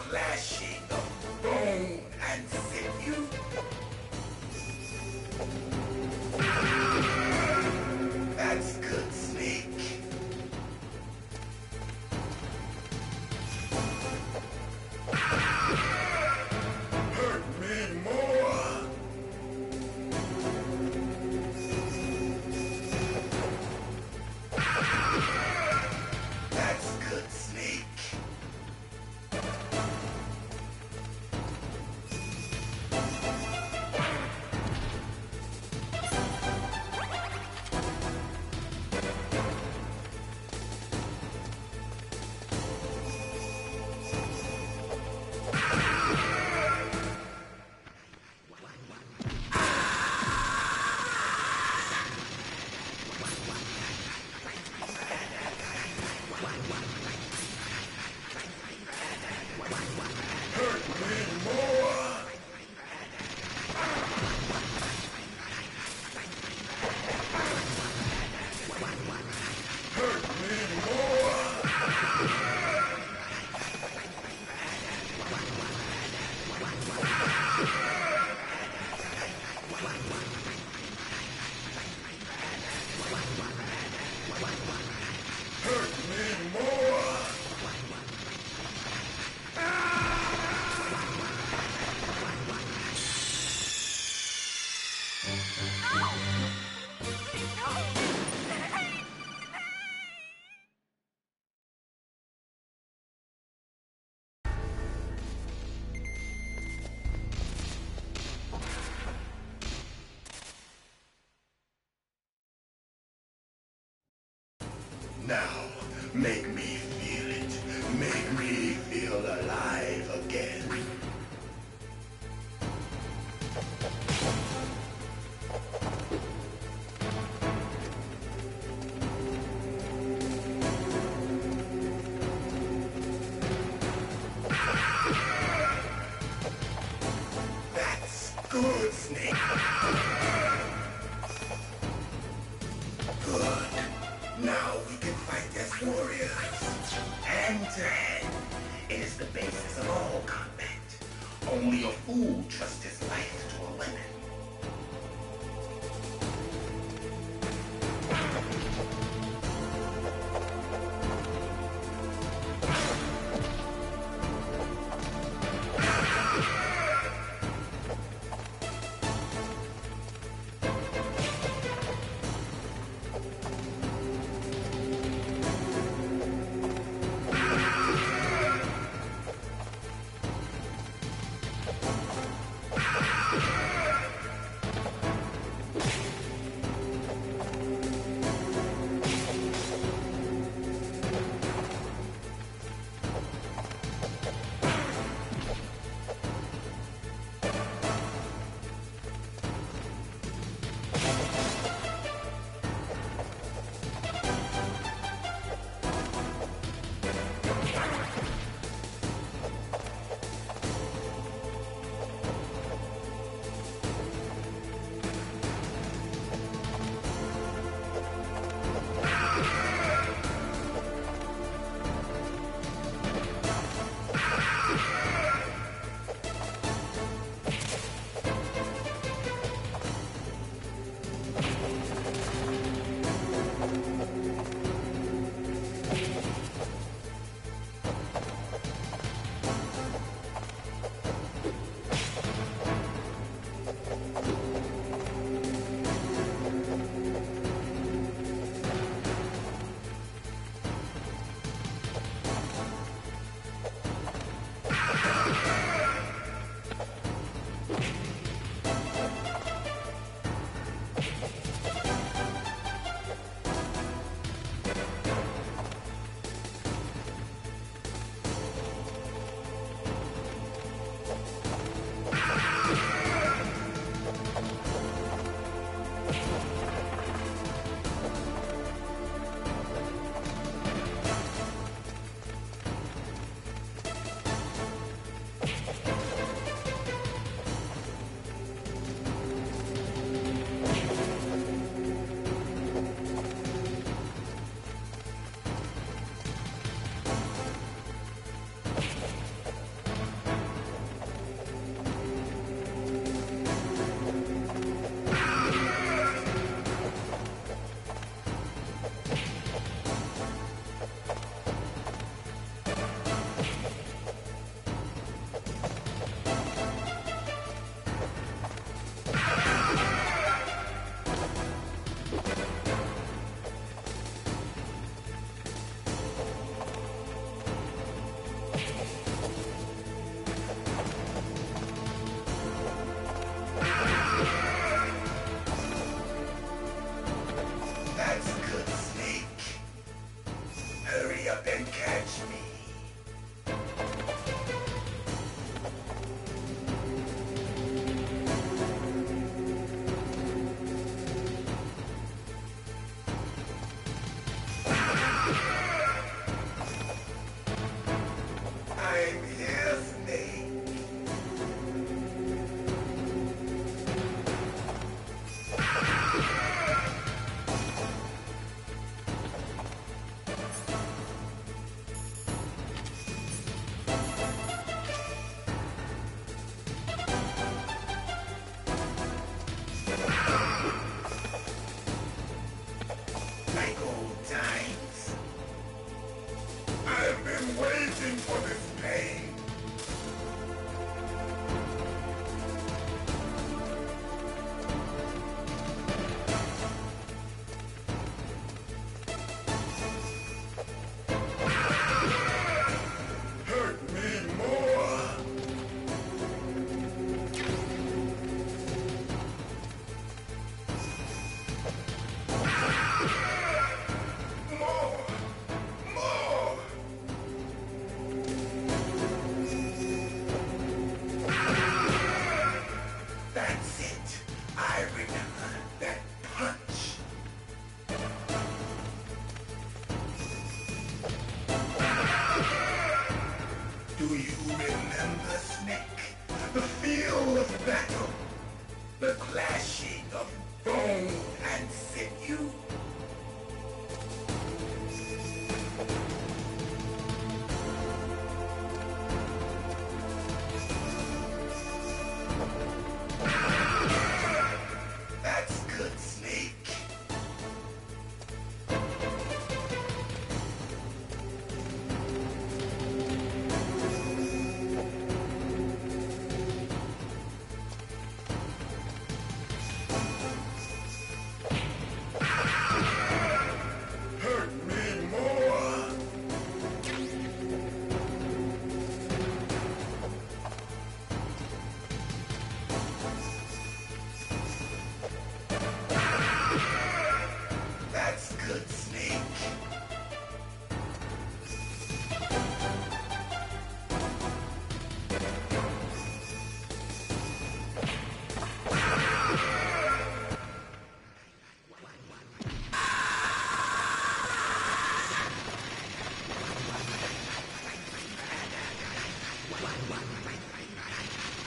S8: clashing of bone and sinew. That's good, Snake. Hurt me more. That's good, Snake. Now, make me feel it. Make me feel alive again. That's good, Snake. Good. Now we can fight as warriors. Hand to hand. It is the basis of all combat. Only a fool trusts his life to a weapon.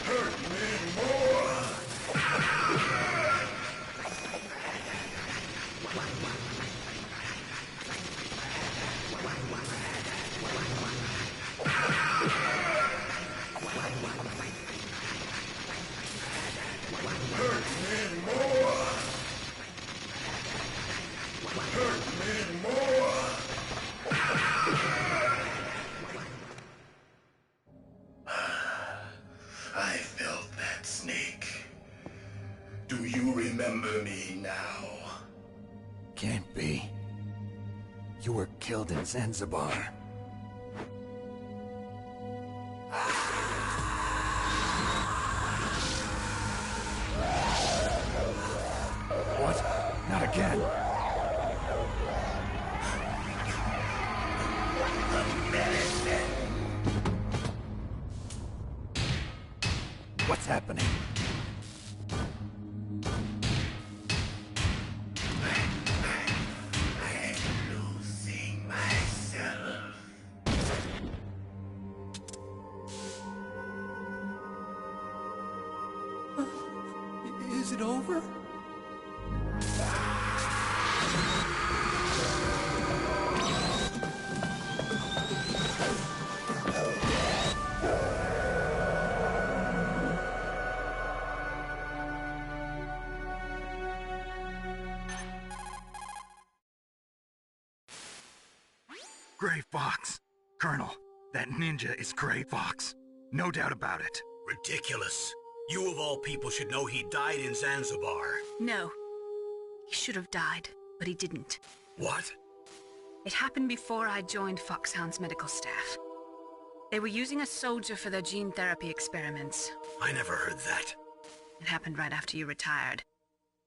S8: Hurt me more! I felt that, Snake. Do you remember me now?
S3: Can't be. You were killed in Zanzibar. What? Not again. What's happening?
S8: I'm losing myself.
S11: Is it over?
S3: Gray Fox. Colonel, that ninja is Gray Fox. No doubt about it.
S1: Ridiculous. You of all people should know he died in Zanzibar.
S5: No. He should have died, but he didn't.
S1: What?
S5: It happened before I joined Foxhound's medical staff. They were using a soldier for their gene therapy experiments.
S1: I never heard that.
S5: It happened right after you retired.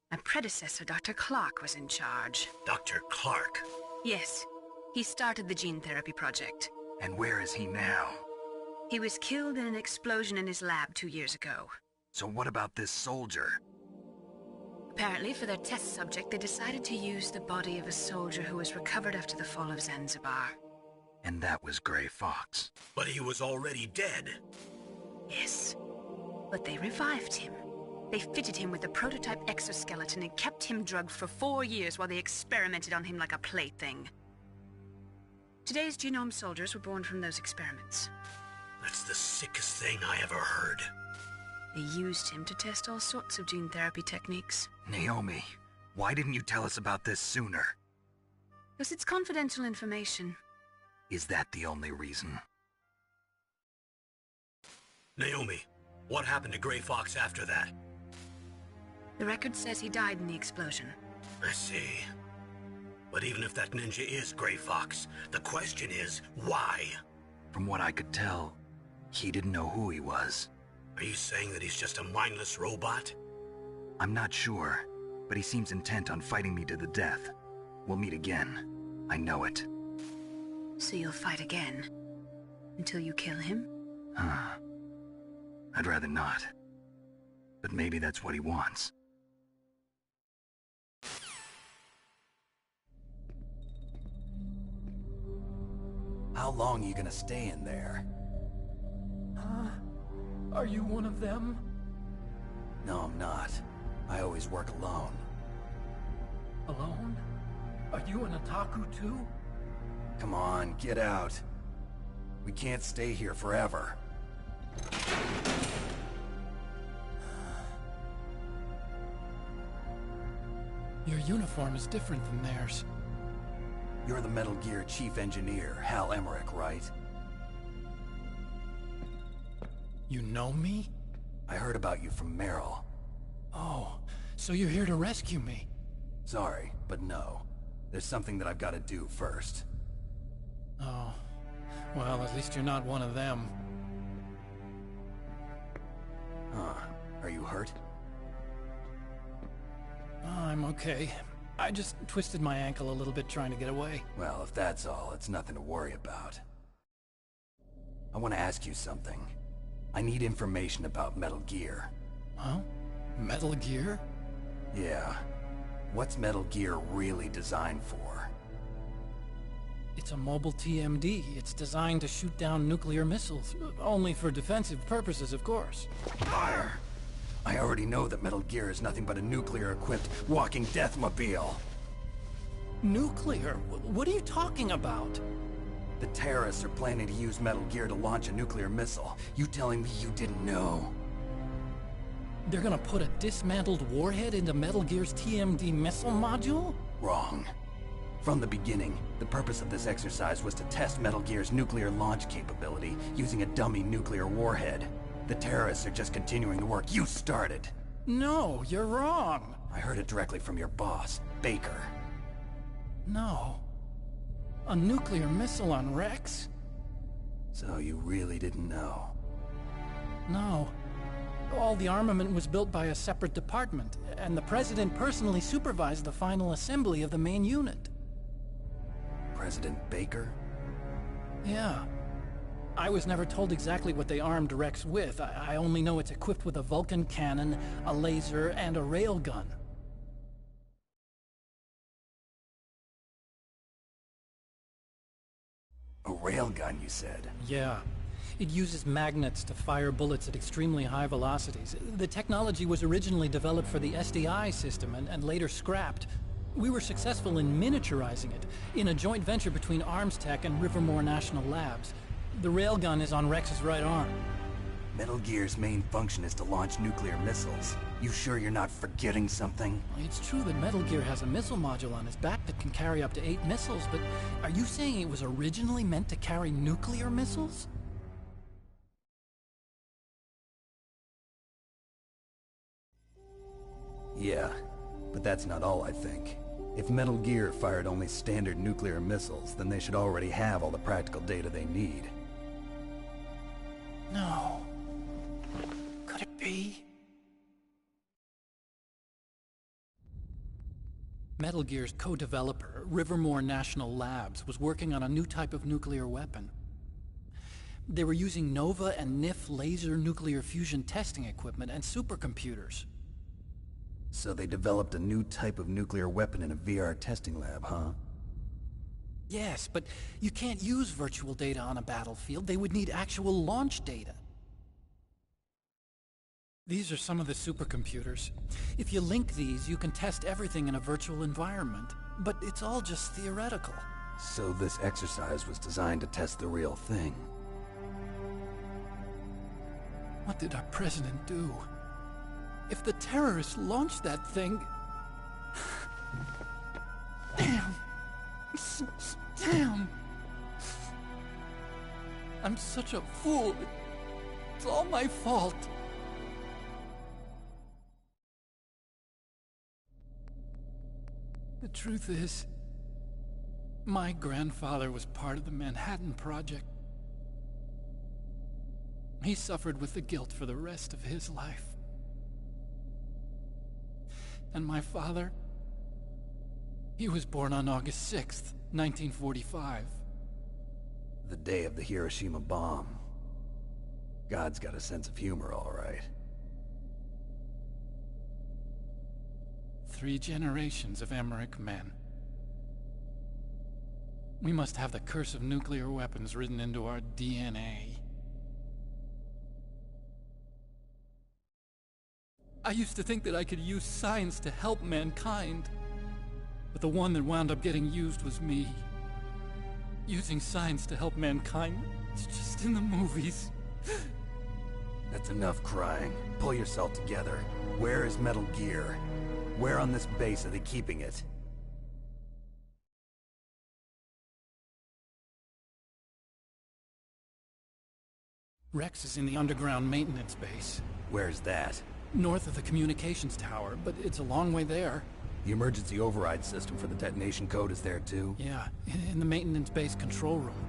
S5: My predecessor, Dr. Clark, was in charge.
S1: Dr. Clark?
S5: Yes. He started the gene therapy project.
S3: And where is he now?
S5: He was killed in an explosion in his lab 2 years ago.
S3: So what about this soldier?
S5: Apparently, for their test subject, they decided to use the body of a soldier who was recovered after the fall of Zanzibar.
S3: And that was Gray Fox.
S1: But he was already dead.
S5: Yes. But they revived him. They fitted him with a prototype exoskeleton and kept him drugged for 4 years while they experimented on him like a plaything. Today's genome soldiers were born from those experiments.
S1: That's the sickest thing I ever heard.
S5: They used him to test all sorts of gene therapy techniques.
S3: Naomi, why didn't you tell us about this sooner?
S5: Because it's confidential information.
S3: Is that the only reason?
S1: Naomi, what happened to Gray Fox after that?
S5: The record says he died in the explosion.
S1: I see. But even if that ninja is Gray Fox, the question is, why?
S3: From what I could tell, he didn't know who he was.
S1: Are you saying that he's just a mindless robot?
S3: I'm not sure, but he seems intent on fighting me to the death. We'll meet again. I know it.
S5: So you'll fight again? Until you kill him?
S3: Huh. I'd rather not. But maybe that's what he wants. How long are you gonna stay in there?
S11: Huh? Are you one of them?
S3: No, I'm not. I always work alone.
S11: Alone? Are you an otaku too?
S3: Come on, get out. We can't stay here forever.
S11: Your uniform is different than theirs.
S3: You're the Metal Gear chief engineer, Hal Emmerich, right?
S11: You know me?
S3: I heard about you from Meryl.
S11: Oh, so you're here to rescue me?
S3: Sorry, but no. There's something that I've got to do first.
S11: Oh. Well, at least you're not one of them.
S3: Huh. Are you hurt?
S11: I'm okay. I just twisted my ankle a little bit trying to get away.
S3: Well, if that's all, it's nothing to worry about. I want to ask you something. I need information about Metal Gear.
S11: Huh? Metal Gear?
S3: Yeah. What's Metal Gear really designed for?
S11: It's a mobile TMD. It's designed to shoot down nuclear missiles. Only for defensive purposes, of course.
S3: Fire! I already know that Metal Gear is nothing but a nuclear-equipped walking deathmobile.
S11: Nuclear? What are you talking about?
S3: The terrorists are planning to use Metal Gear to launch a nuclear missile. You telling me you didn't know?
S11: They're gonna put a dismantled warhead into Metal Gear's TMD missile module?
S3: Wrong. From the beginning, the purpose of this exercise was to test Metal Gear's nuclear launch capability using a dummy nuclear warhead. The terrorists are just continuing the work you started.
S11: No, you're wrong.
S3: I heard it directly from your boss, Baker.
S11: No. A nuclear missile on Rex?
S3: So you really didn't know?
S11: No. All the armament was built by a separate department, and the President personally supervised the final assembly of the main unit.
S3: President Baker?
S11: Yeah. I was never told exactly what they armed Rex with. I only know it's equipped with a Vulcan cannon, a laser, and a railgun.
S3: A railgun, you said?
S11: Yeah. It uses magnets to fire bullets at extremely high velocities. The technology was originally developed for the SDI system and later scrapped. We were successful in miniaturizing it, in a joint venture between ArmsTech and Rivermore National Labs. The railgun is on Rex's right arm.
S3: Metal Gear's main function is to launch nuclear missiles. You sure you're not forgetting something?
S11: It's true that Metal Gear has a missile module on its back that can carry up to 8 missiles, but are you saying it was originally meant to carry nuclear missiles?
S3: Yeah, but that's not all I think. If Metal Gear fired only standard nuclear missiles, then they should already have all the practical data they need.
S11: No. Could it be? Metal Gear's co-developer, Rivermore National Labs, was working on a new type of nuclear weapon. They were using NOVA and NIF laser nuclear fusion testing equipment and supercomputers.
S3: So they developed a new type of nuclear weapon in a VR testing lab, huh?
S11: Yes, but you can't use virtual data on a battlefield. They would need actual launch data. These are some of the supercomputers. If you link these, you can test everything in a virtual environment. But it's all just theoretical.
S3: So this exercise was designed to test the real thing.
S11: What did our president do? If the terrorists launched that thing... Damn! Damn! I'm such a fool. It's all my fault. The truth is, my grandfather was part of the Manhattan Project. He suffered with the guilt for the rest of his life. And my father, he was born on August 6th, 1945.
S3: The day of the Hiroshima bomb. God's got a sense of humor, all right.
S11: 3 generations of Emmerich men. We must have the curse of nuclear weapons written into our DNA. I used to think that I could use science to help mankind, but the one that wound up getting used was me. Using science to help mankind, it's just in the movies.
S3: That's enough crying. Pull yourself together. Where is Metal Gear? Where on this base are they keeping it?
S11: Rex is in the underground maintenance base.
S3: Where's that?
S11: North of the communications tower, but it's a long way there.
S3: The emergency override system for the detonation code is there too?
S11: Yeah, in the maintenance base control room.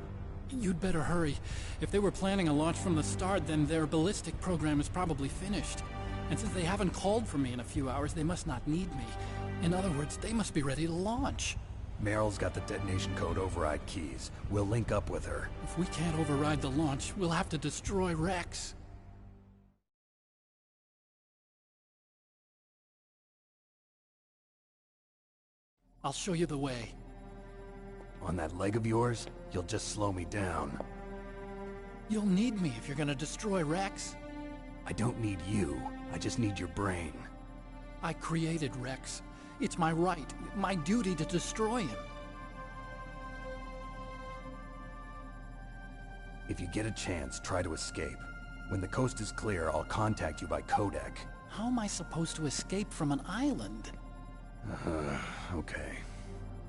S11: You'd better hurry. If they were planning a launch from the start, then their ballistic program is probably finished. And since they haven't called for me in a few hours, they must not need me. In other words, they must be ready to launch.
S3: Meryl's got the detonation code override keys. We'll link up with her.
S11: If we can't override the launch, we'll have to destroy Rex. I'll show you the way.
S3: On that leg of yours, you'll just slow me down.
S11: You'll need me if you're gonna destroy Rex.
S3: I don't need you. I just need your brain.
S11: I created Rex. It's my right, my duty to destroy him.
S3: If you get a chance, try to escape. When the coast is clear, I'll contact you by codec.
S11: How am I supposed to escape from an island?
S3: Okay.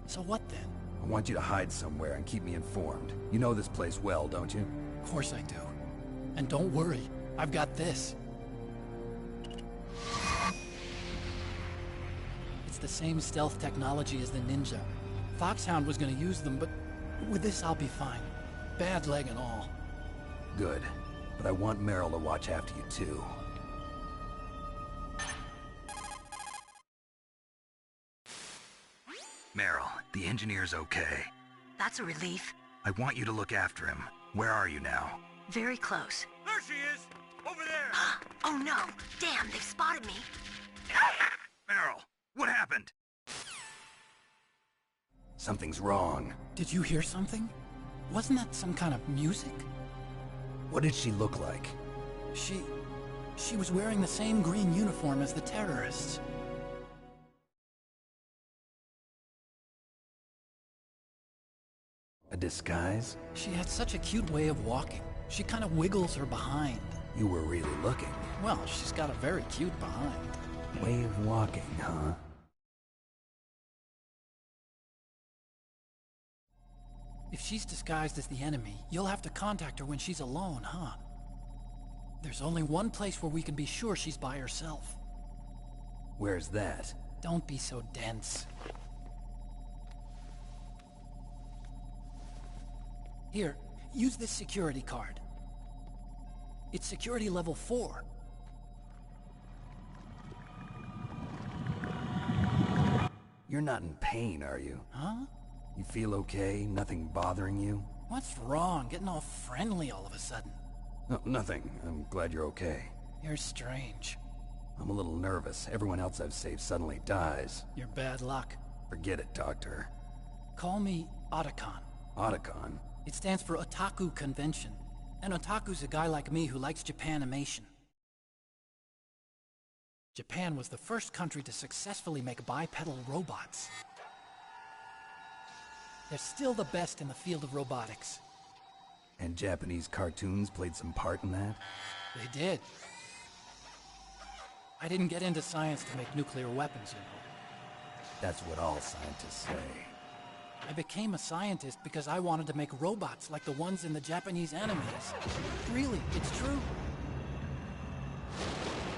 S11: So what then?
S3: I want you to hide somewhere and keep me informed. You know this place well, don't you?
S11: Of course I do. And don't worry, I've got this. It's the same stealth technology as the Ninja. Foxhound was gonna use them, but with this I'll be fine. Bad leg and all.
S3: Good. But I want Meryl to watch after you too. Meryl, the engineer's okay.
S4: That's a relief.
S3: I want you to look after him. Where are you now?
S4: Very close.
S2: There she is! Over there!
S4: Oh no! Damn, they've spotted me!
S3: Meryl, what happened? Something's wrong.
S11: Did you hear something? Wasn't that some kind of music?
S3: What did she look like?
S11: She was wearing the same green uniform as the terrorists.
S3: A disguise?
S11: She had such a cute way of walking. She kind of wiggles her behind.
S3: You were really looking.
S11: Well, she's got a very cute behind.
S3: Way of walking, huh?
S11: If she's disguised as the enemy, you'll have to contact her when she's alone, huh? There's only one place where we can be sure she's by herself.
S3: Where's that?
S11: Don't be so dense. Here, use this security card. It's security level 4.
S3: You're not in pain, are you?
S11: Huh?
S3: You feel okay? Nothing bothering you?
S11: What's wrong? Getting all friendly all of a sudden.
S3: No, nothing. I'm glad you're okay.
S11: You're strange.
S3: I'm a little nervous. Everyone else I've saved suddenly dies.
S11: You're bad luck.
S3: Forget it, Doctor.
S11: Call me Otacon.
S3: Otacon?
S11: It stands for Otaku Convention. An otaku's a guy like me who likes Japanimation. Japan was the first country to successfully make bipedal robots. They're still the best in the field of robotics.
S3: And Japanese cartoons played some part in that?
S11: They did. I didn't get into science to make nuclear weapons, you know.
S3: That's what all scientists say.
S11: I became a scientist because I wanted to make robots like the ones in the Japanese animes. Really, it's true.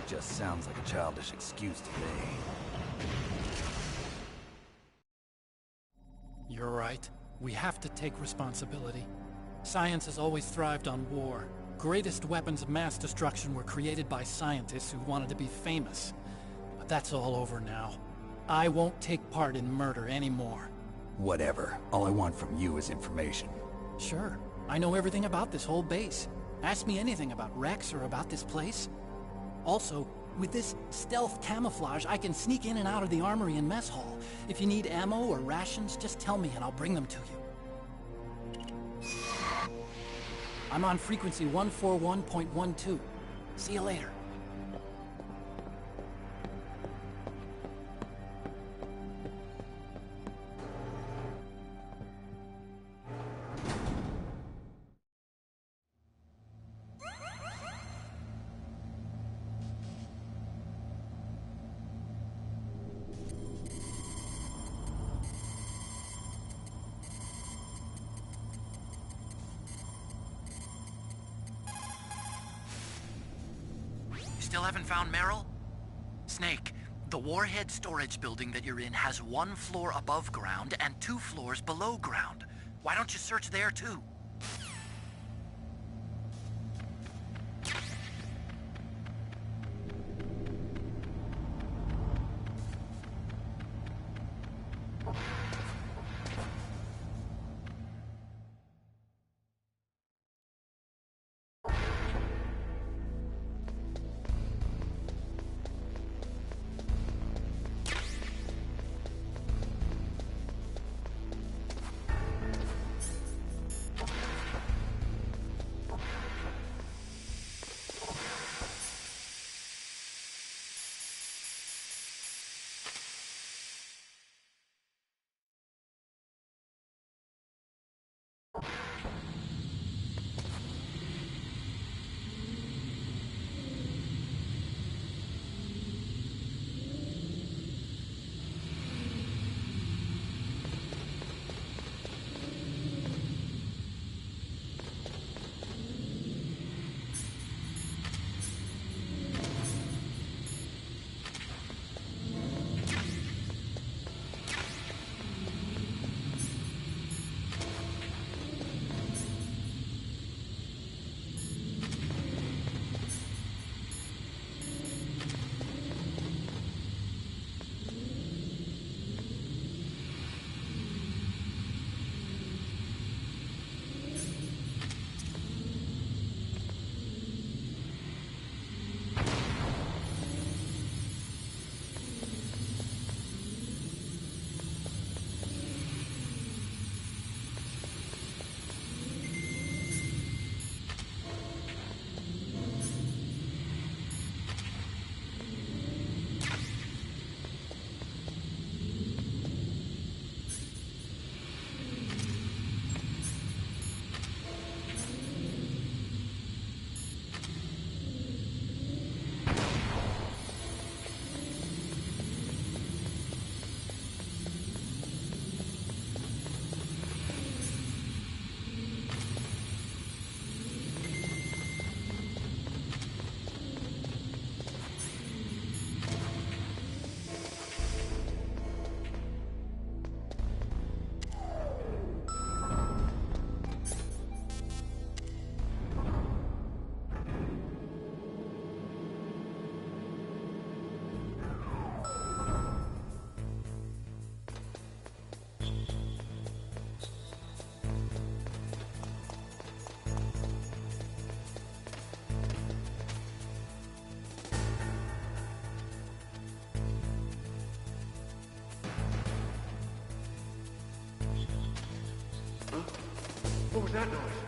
S3: Just sounds like a childish excuse to me.
S11: You're right. We have to take responsibility. Science has always thrived on war. Greatest weapons of mass destruction were created by scientists who wanted to be famous. But that's all over now. I won't take part in murder anymore.
S3: Whatever. All I want from you is information.
S11: Sure. I know everything about this whole base. Ask me anything about Rex or about this place. Also, with this stealth camouflage, I can sneak in and out of the armory and mess hall. If you need ammo or rations, just tell me and I'll bring them to you. I'm on frequency 141.12. See you later.
S12: Still haven't found Meryl? Snake, the warhead storage building that you're in has 1 floor above ground and 2 floors below ground. Why don't you search there too?
S9: was that noise?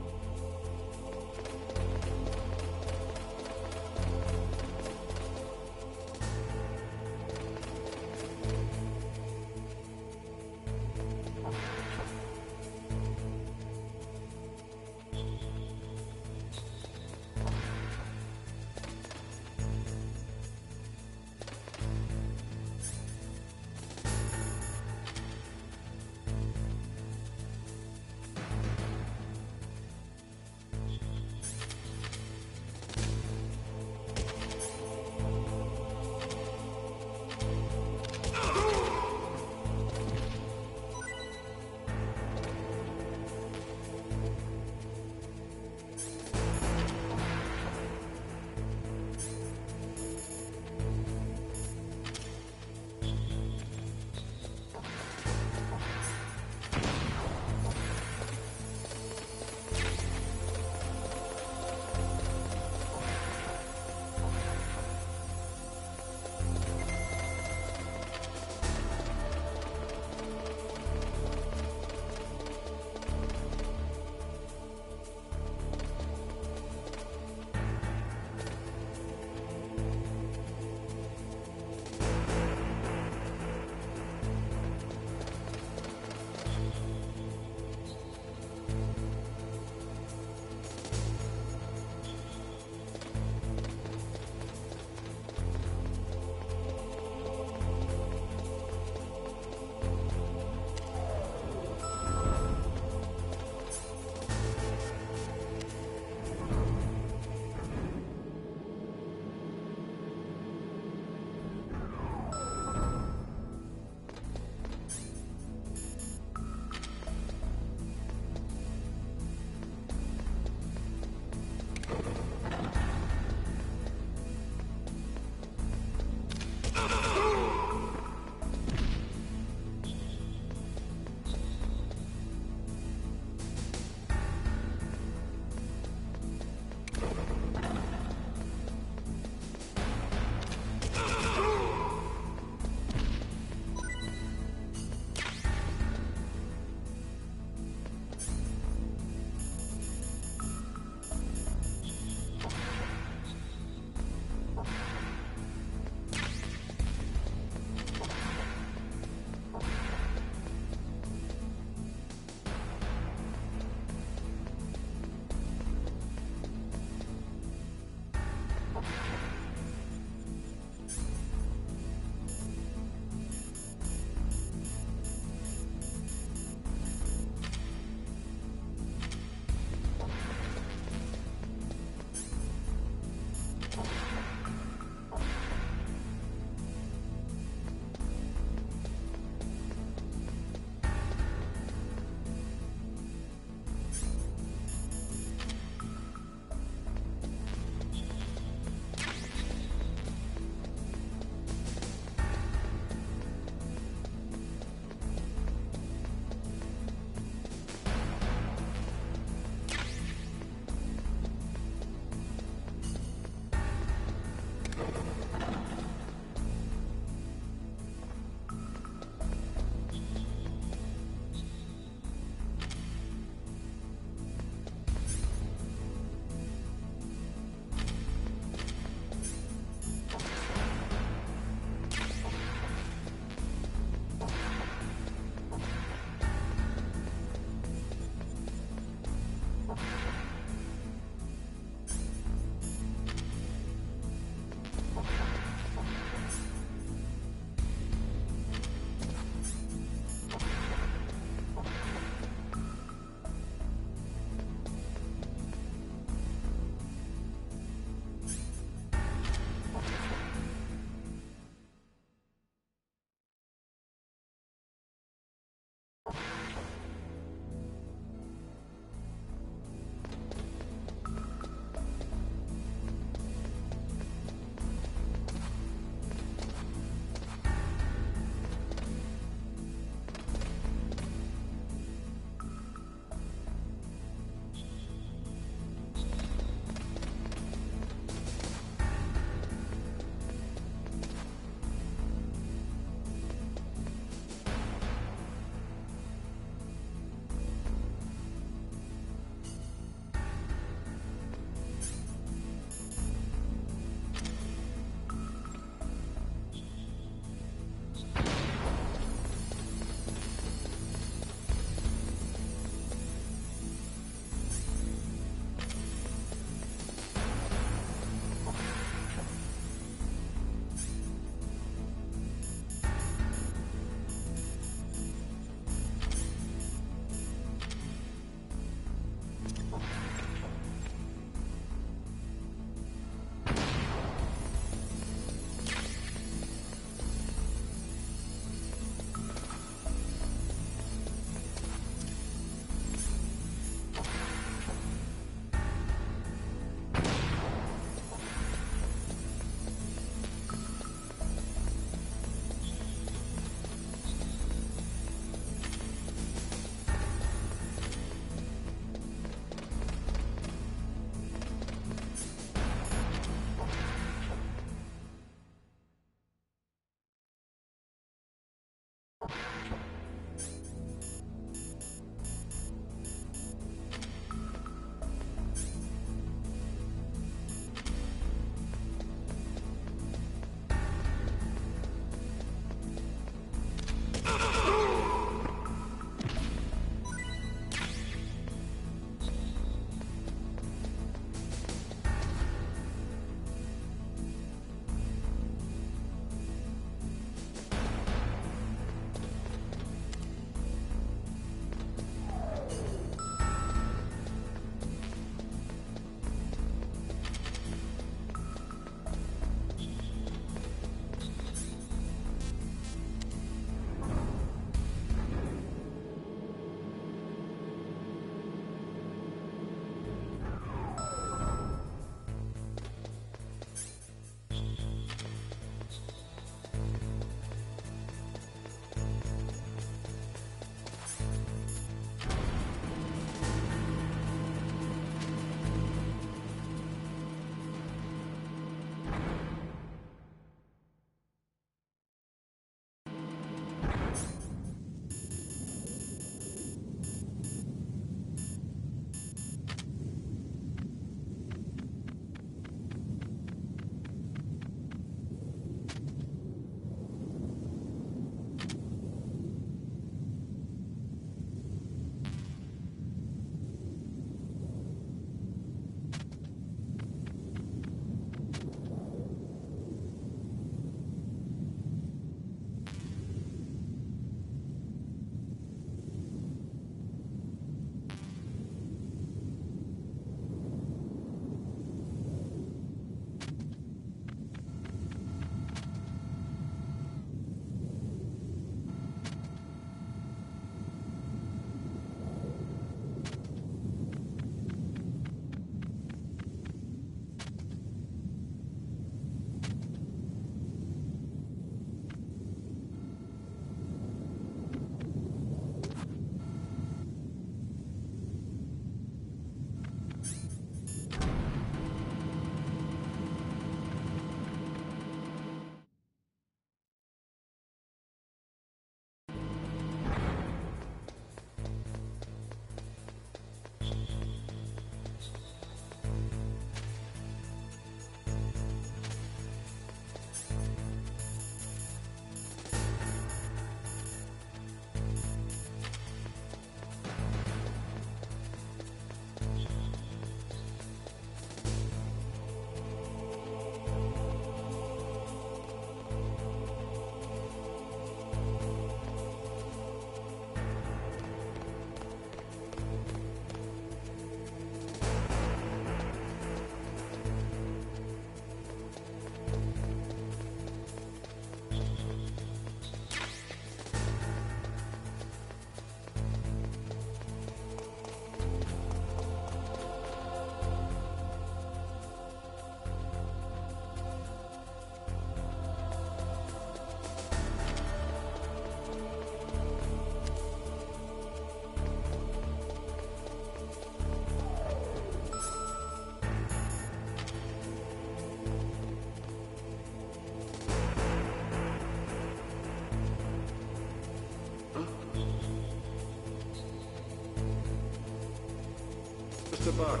S9: Just a box.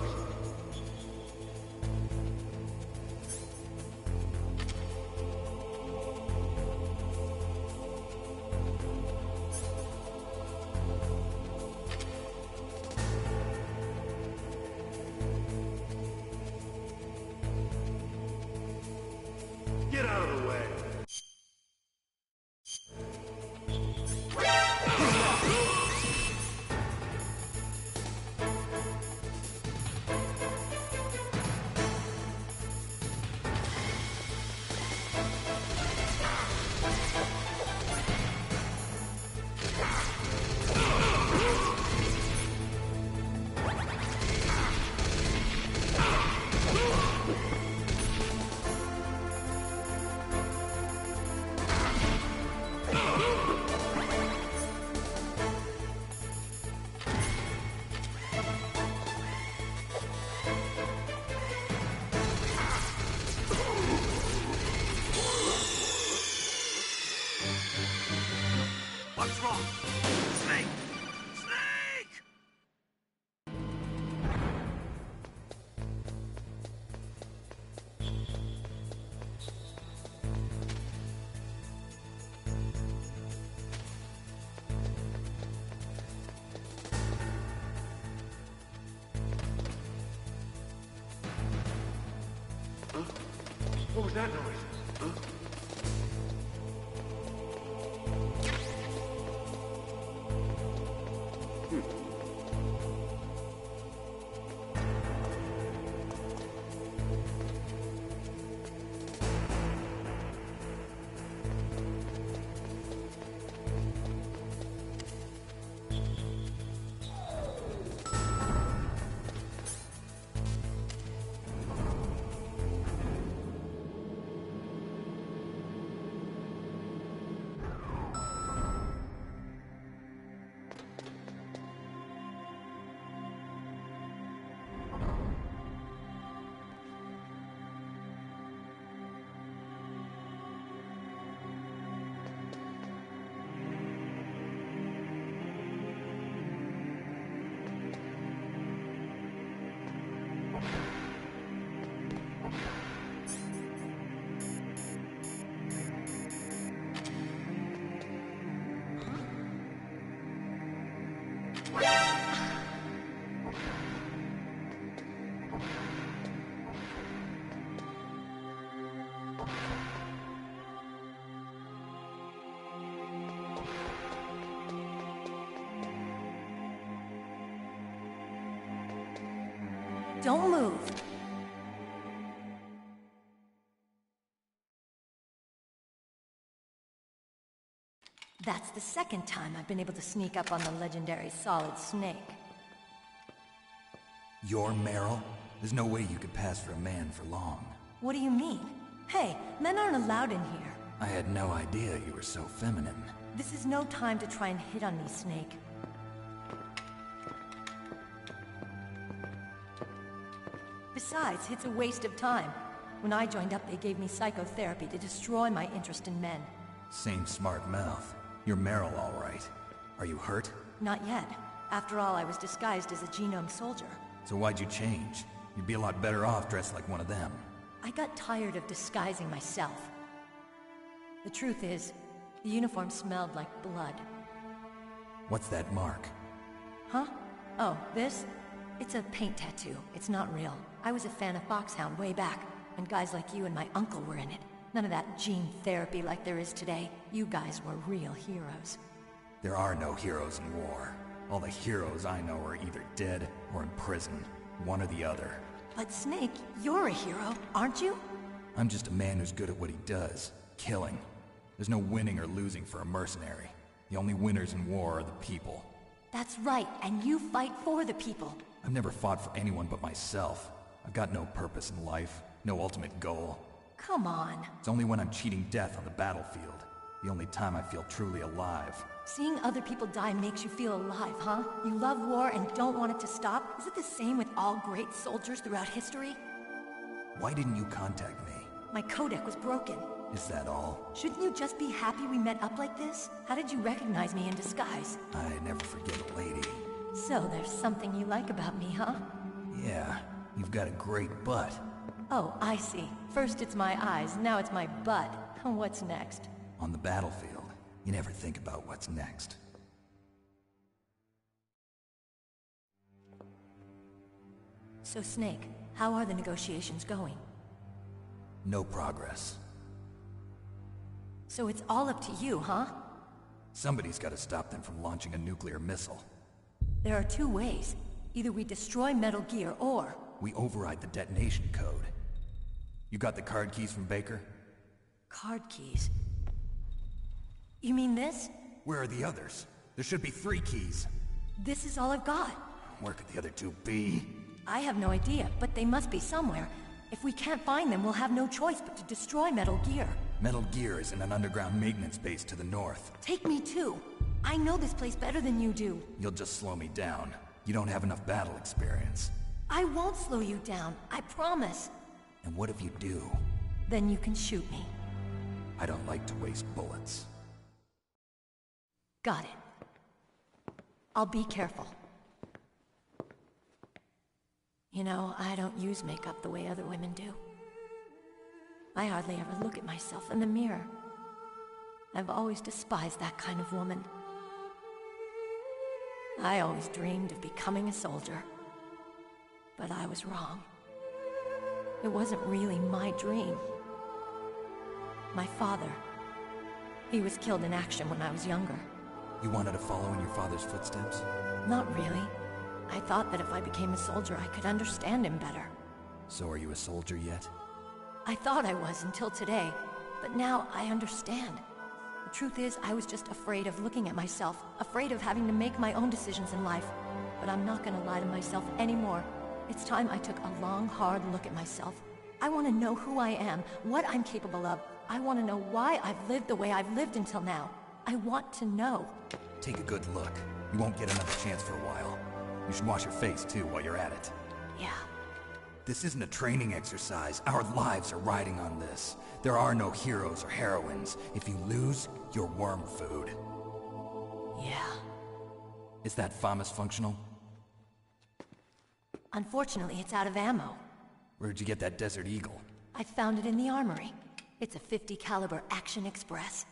S9: Get out of the way.
S2: What's wrong? Snake! Snake!
S9: Huh? What was that noise? Huh?
S4: Don't move. That's the second time I've been able to sneak up on the legendary Solid Snake.
S3: You're Meryl? There's no way you could pass for a man for long.
S4: What do you mean? Hey, men aren't allowed in here.
S3: I had no idea you were so feminine.
S4: This is no time to try and hit on me, Snake. Besides, it's a waste of time. When I joined up, they gave me psychotherapy to destroy my interest in men.
S3: Same smart mouth. You're Meryl, all right. Are you hurt?
S4: Not yet. After all, I was disguised as a genome soldier.
S3: So why'd you change? You'd be a lot better off dressed like one of them.
S4: I got tired of disguising myself. The truth is, the uniform smelled like blood.
S3: What's that mark?
S4: Huh? Oh, this? It's a paint tattoo. It's not real. I was a fan of Foxhound way back, and guys like you and my uncle were in it. None of that gene therapy like there is today. You guys were real heroes.
S3: There are no heroes in war. All the heroes I know are either dead or in prison. One or the other.
S4: But Snake, you're a hero, aren't you?
S3: I'm just a man who's good at what he does. Killing. There's no winning or losing for a mercenary. The only winners in war are the people.
S4: That's right, and you fight for the people.
S3: I've never fought for anyone but myself. I've got no purpose in life, no ultimate goal.
S4: Come on.
S3: It's only when I'm cheating death on the battlefield. The only time I feel truly alive.
S4: Seeing other people die makes you feel alive, huh? You love war and don't want it to stop? Is it the same with all great soldiers throughout history?
S3: Why didn't you contact me?
S4: My codec was broken.
S3: Is that all?
S4: Shouldn't you just be happy we met up like this? How did you recognize me in disguise?
S3: I never forget a lady.
S4: So there's something you like about me, huh?
S3: Yeah, you've got a great butt.
S4: Oh, I see. First it's my eyes, now it's my butt. What's next?
S3: On the battlefield, you never think about what's next.
S4: So, Snake, how are the negotiations going?
S3: No progress.
S4: So it's all up to you, huh?
S3: Somebody's got to stop them from launching a nuclear missile.
S4: There are two ways. Either we destroy Metal Gear, or...
S3: we override the detonation code. You got the card keys from Baker?
S4: Card keys? You mean this?
S3: Where are the others? There should be 3 keys.
S4: This is all I've got.
S3: Where could the other 2 be?
S4: I have no idea, but they must be somewhere. If we can't find them, we'll have no choice but to destroy Metal Gear.
S3: Metal Gear is in an underground maintenance base to the north.
S4: Take me too. I know this place better than you do.
S3: You'll just slow me down. You don't have enough battle experience.
S4: I won't slow you down, I promise.
S3: And what if you do?
S4: Then you can shoot me.
S3: I don't like to waste bullets.
S4: Got it. I'll be careful. You know, I don't use makeup the way other women do. I hardly ever look at myself in the mirror. I've always despised that kind of woman. I always dreamed of becoming a soldier. But I was wrong. It wasn't really my dream. My father, he was killed in action when I was younger.
S3: You wanted to follow in your father's footsteps?
S4: Not really. I thought that if I became a soldier, I could understand him better.
S3: So are you a soldier yet?
S4: I thought I was until today, but now I understand. The truth is, I was just afraid of looking at myself, afraid of having to make my own decisions in life. But I'm not gonna lie to myself anymore. It's time I took a long, hard look at myself. I want to know who I am, what I'm capable of. I want to know why I've lived the way I've lived until now. I want to know.
S3: Take a good look. You won't get another chance for a while. You should wash your face, too, while you're at it.
S4: Yeah.
S3: This isn't a training exercise. Our lives are riding on this. There are no heroes or heroines. If you lose, you're worm food.
S4: Yeah.
S3: Is that FAMAS functional?
S4: Unfortunately, it's out of ammo.
S3: Where'd you get that Desert Eagle?
S4: I found it in the armory. It's a .50 caliber Action Express.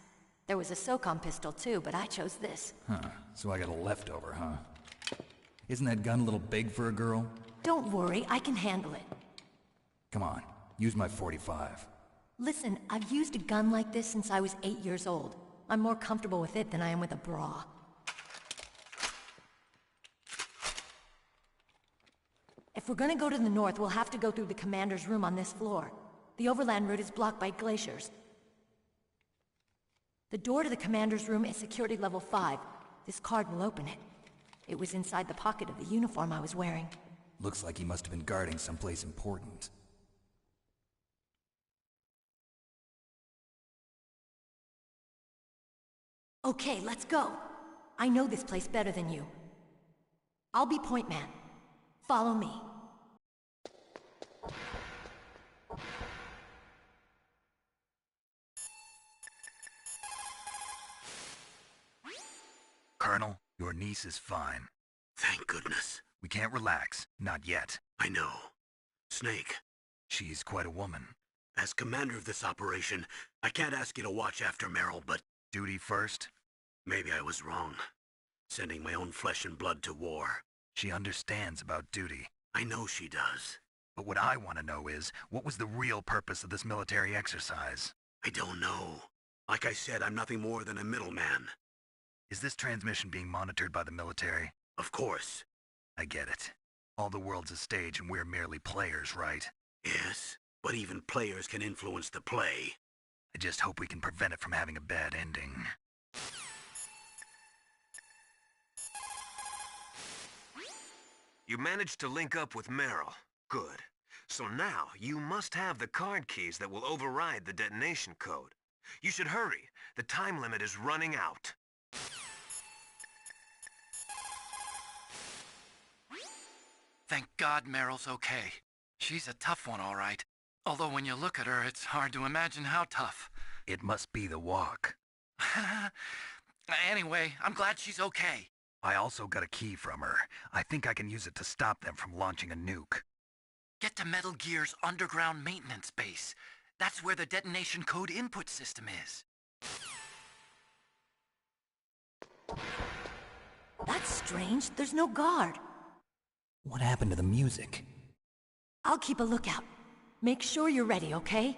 S4: There was a SOCOM pistol too, but I chose this.
S3: Huh, so I got a leftover, huh? Isn't that gun a little big for a girl?
S4: Don't worry, I can handle it.
S3: Come on, use my .45.
S4: Listen, I've used a gun like this since I was 8 years old. I'm more comfortable with it than I am with a bra. If we're gonna go to the north, we'll have to go through the commander's room on this floor. The overland route is blocked by glaciers. The door to the commander's room is security level 5. This card will open it. It was inside the pocket of the uniform I was wearing.
S3: Looks like he must have been guarding someplace important.
S4: Okay, let's go. I know this place better than you. I'll be point man. Follow me.
S3: Colonel, your niece is fine.
S1: Thank goodness.
S3: We can't relax. Not yet.
S1: I know. Snake.
S3: She's quite a woman.
S1: As commander of this operation, I can't ask you to watch after Meryl, but...
S3: Duty first?
S1: Maybe I was wrong. Sending my own flesh and blood to war.
S3: She understands about duty.
S1: I know she does.
S3: But what I want to know is, what was the real purpose of this military exercise?
S1: I don't know. Like I said, I'm nothing more than a middleman.
S3: Is this transmission being monitored by the military?
S1: Of course.
S3: I get it. All the world's a stage and we're merely players, right?
S1: Yes, but even players can influence the play.
S3: I just hope we can prevent it from having a bad ending.
S2: You managed to link up with Meryl. Good. So now, you must have the card keys that will override the detonation code. You should hurry. The time limit is running out.
S12: Thank God Meryl's okay. She's a tough one, all right. Although when you look at her, it's hard to imagine how tough.
S3: It must be the walk.
S12: Anyway, I'm glad she's okay.
S3: I also got a key from her. I think I can use it to stop them from launching a nuke.
S12: Get to Metal Gear's underground maintenance base. That's where the detonation code input system is.
S4: That's strange. There's no guard.
S11: What happened to the music?
S4: I'll keep a lookout. Make sure you're ready, okay?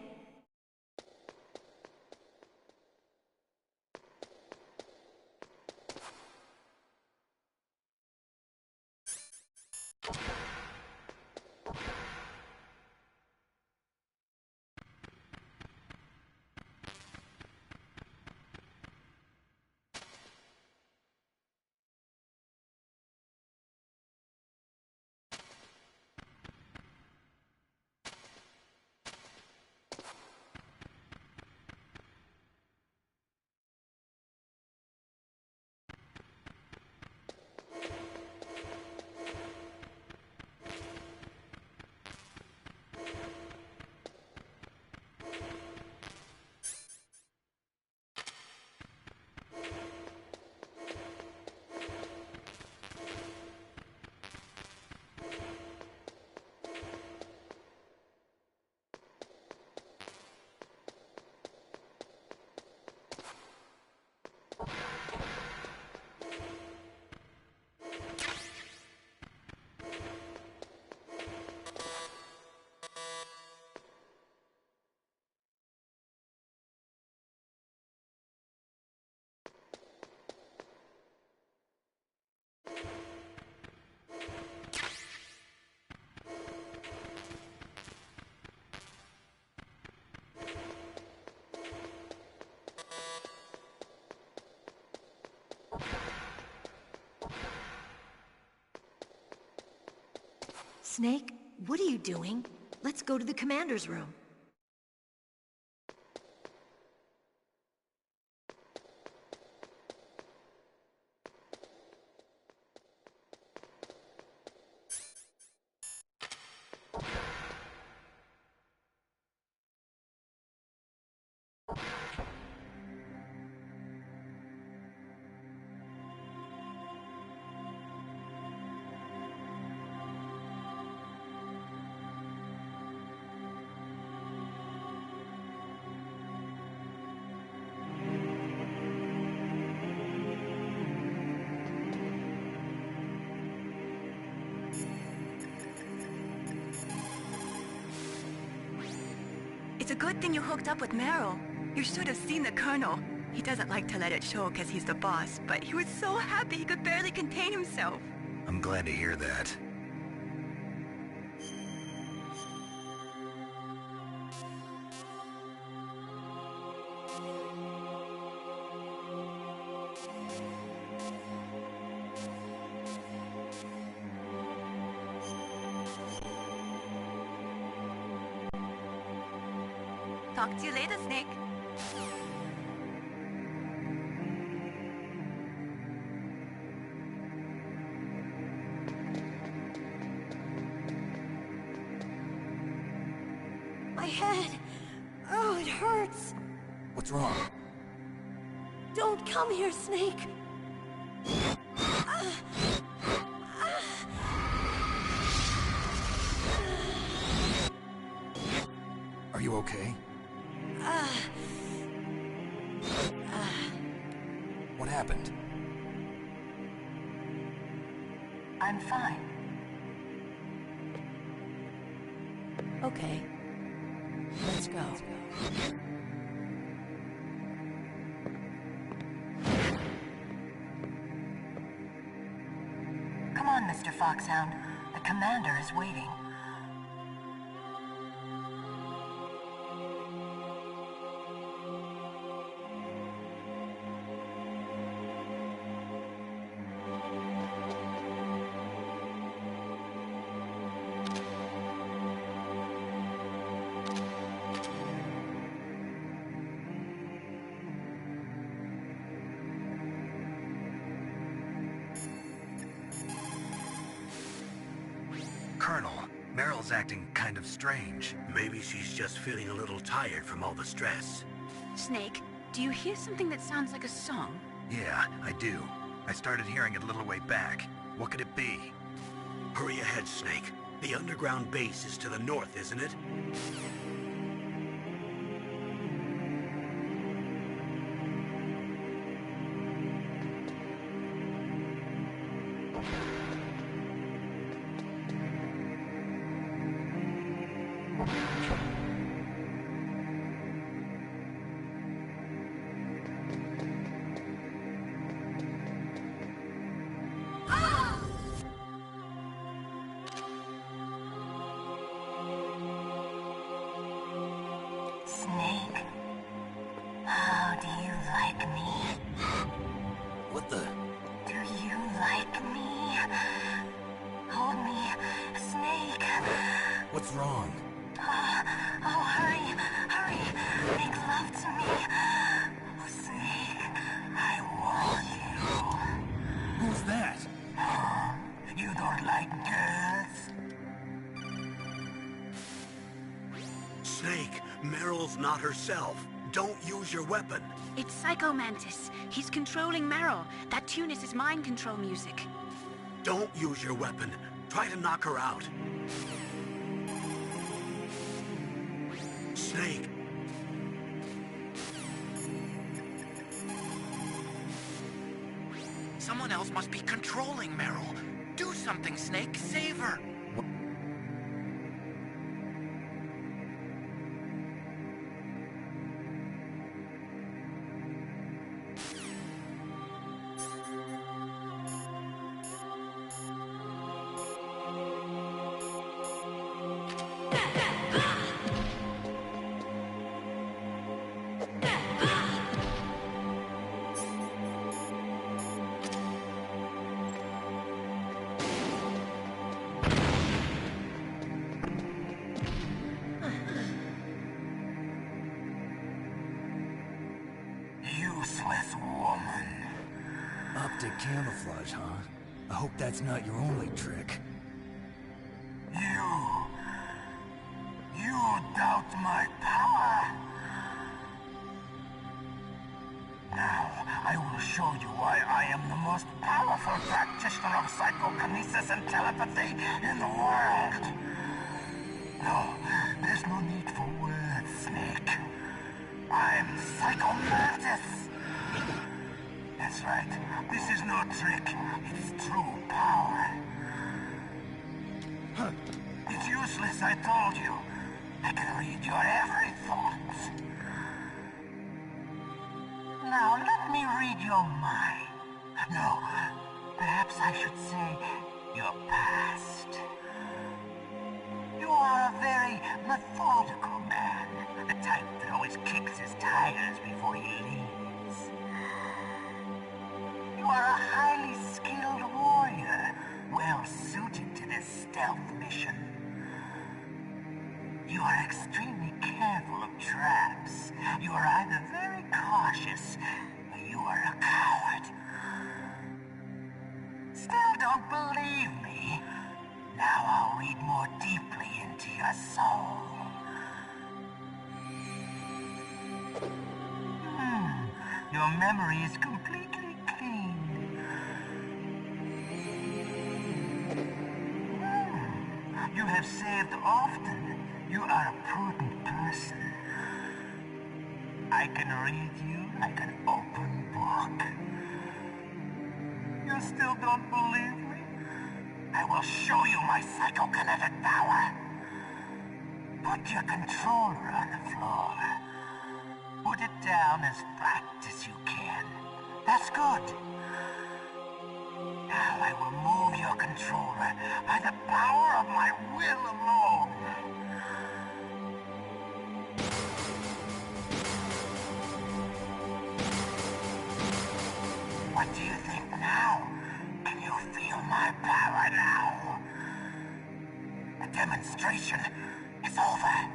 S4: Snake, what are you doing? Let's go to the commander's room.
S10: It's a good thing you hooked up with Meryl. You should have seen the Colonel. He doesn't like to let it show because he's the boss, but he was so happy he could barely contain himself.
S3: I'm glad to hear that.
S10: Talk to you later, Snake.
S4: My head! Oh, it hurts!
S3: What's wrong?
S4: Don't come here, Snake!
S3: Are you okay? What happened?
S4: I'm fine. Okay. Let's go. Come on, Mr. Foxhound. The commander is waiting.
S3: Colonel, Meryl's acting kind of strange.
S1: Maybe she's just feeling a little tired from all the stress.
S5: Snake, do you hear something that sounds like a song?
S3: Yeah, I do. I started hearing it a little way back. What could it be?
S1: Hurry ahead, Snake. The underground base is to the north, isn't it?
S8: Snake, how do you like me?
S3: What the?
S8: Do you like me? Hold me, Snake.
S3: What's wrong?
S8: Oh, hurry, hurry. Make love to me. Snake, I want you.
S3: Who's that?
S8: You don't like girls?
S1: Snake, Meryl's not herself. Don't use your weapon.
S5: It's Psycho Mantis. He's controlling Meryl. That tune is his mind control music.
S1: Don't use your weapon. Try to knock her out. Snake.
S12: Someone else must be controlling Meryl. Do something, Snake. Save her.
S8: Useless woman.
S13: Optic camouflage, huh? I hope that's not your only trick.
S8: You doubt my power? Now, I will show you why I am the most powerful practitioner of psychokinesis and telepathy in the world. No, there's no need for words, Snake. I'm Psycho Mantis. That's right. This is no trick. It's true power. It's useless, I told you. I can read your every thought. Now, let me read your mind. No, perhaps I should say your past. You are a very methodical man. The type that always kicks his tires before he leaves. You are a highly skilled warrior, well suited to this stealth mission. You are extremely careful of traps. You are either very cautious, or you are a coward. Still don't believe me? Now I'll read more deeply into your soul. Your memory is completely clean. You have saved often. You are a prudent person. I can read you like an open book. You still don't believe me? I will show you my psychokinetic power. Put your controller on the floor. Put it down as flat as you can. That's good. Now I will move your controller by the power of my will alone. What do you think now? Can you feel my power now? The demonstration is over.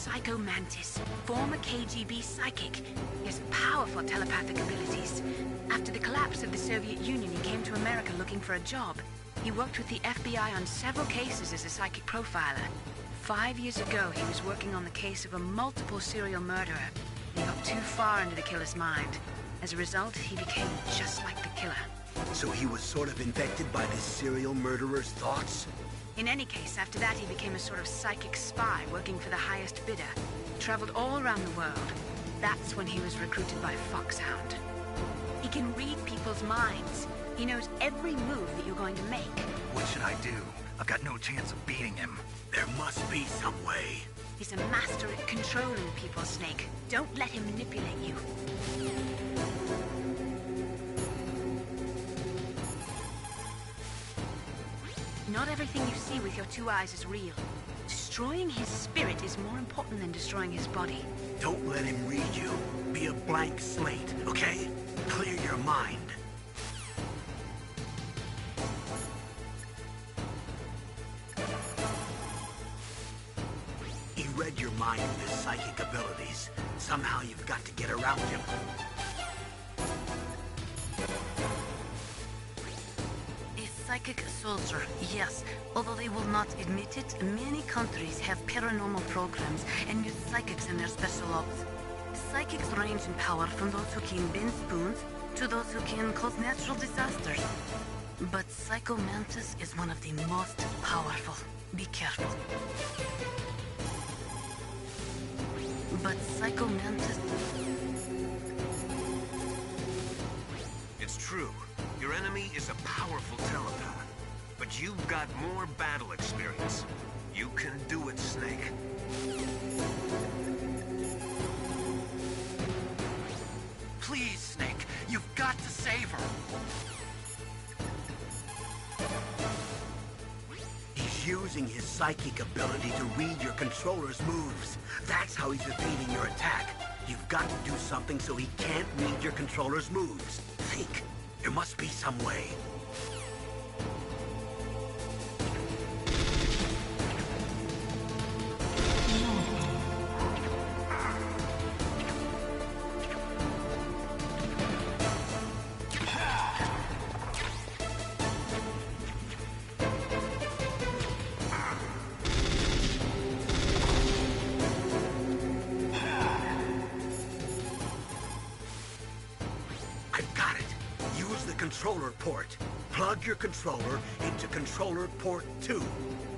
S5: Psycho Mantis, former KGB psychic. He has powerful telepathic abilities. After the collapse of the Soviet Union, he came to America looking for a job. He worked with the FBI on several cases as a psychic profiler. 5 years ago, he was working on the case of a multiple serial murderer. He got too far into the killer's mind. As a result, he became just like the killer.
S1: So he was sort of infected by this serial murderer's thoughts?
S5: In any case, after that, he became a sort of psychic spy working for the highest bidder. Traveled all around the world. That's when he was recruited by Foxhound. He can read people's minds. He knows every move that you're going to make.
S3: What should I do? I've got no chance of beating him.
S1: There must be some way.
S5: He's a master at controlling people, Snake. Don't let him manipulate you. Not everything you see with your 2 eyes is real. Destroying his spirit is more important than destroying his body.
S1: Don't let him read you. Be a blank slate, okay? Clear your mind. He read your mind with his psychic abilities. Somehow you've got to get around him.
S7: Psychic soldier, yes. Although they will not admit it, many countries have paranormal programs and use psychics in their special ops. Psychics range in power from those who can bend spoons to those who can cause natural disasters. But Psycho Mantis is one of the most powerful. Be careful. But Psycho Mantis...
S2: It's true. Your enemy is a powerful telepath, but you've got more battle experience. You can do it, Snake.
S12: Please, Snake, you've got to save her.
S1: He's using his psychic ability to read your controller's moves. That's how he's evading your attack. You've got to do something so he can't read your controller's moves. Think. There must be some way. Controller port. Plug your controller into controller port 2.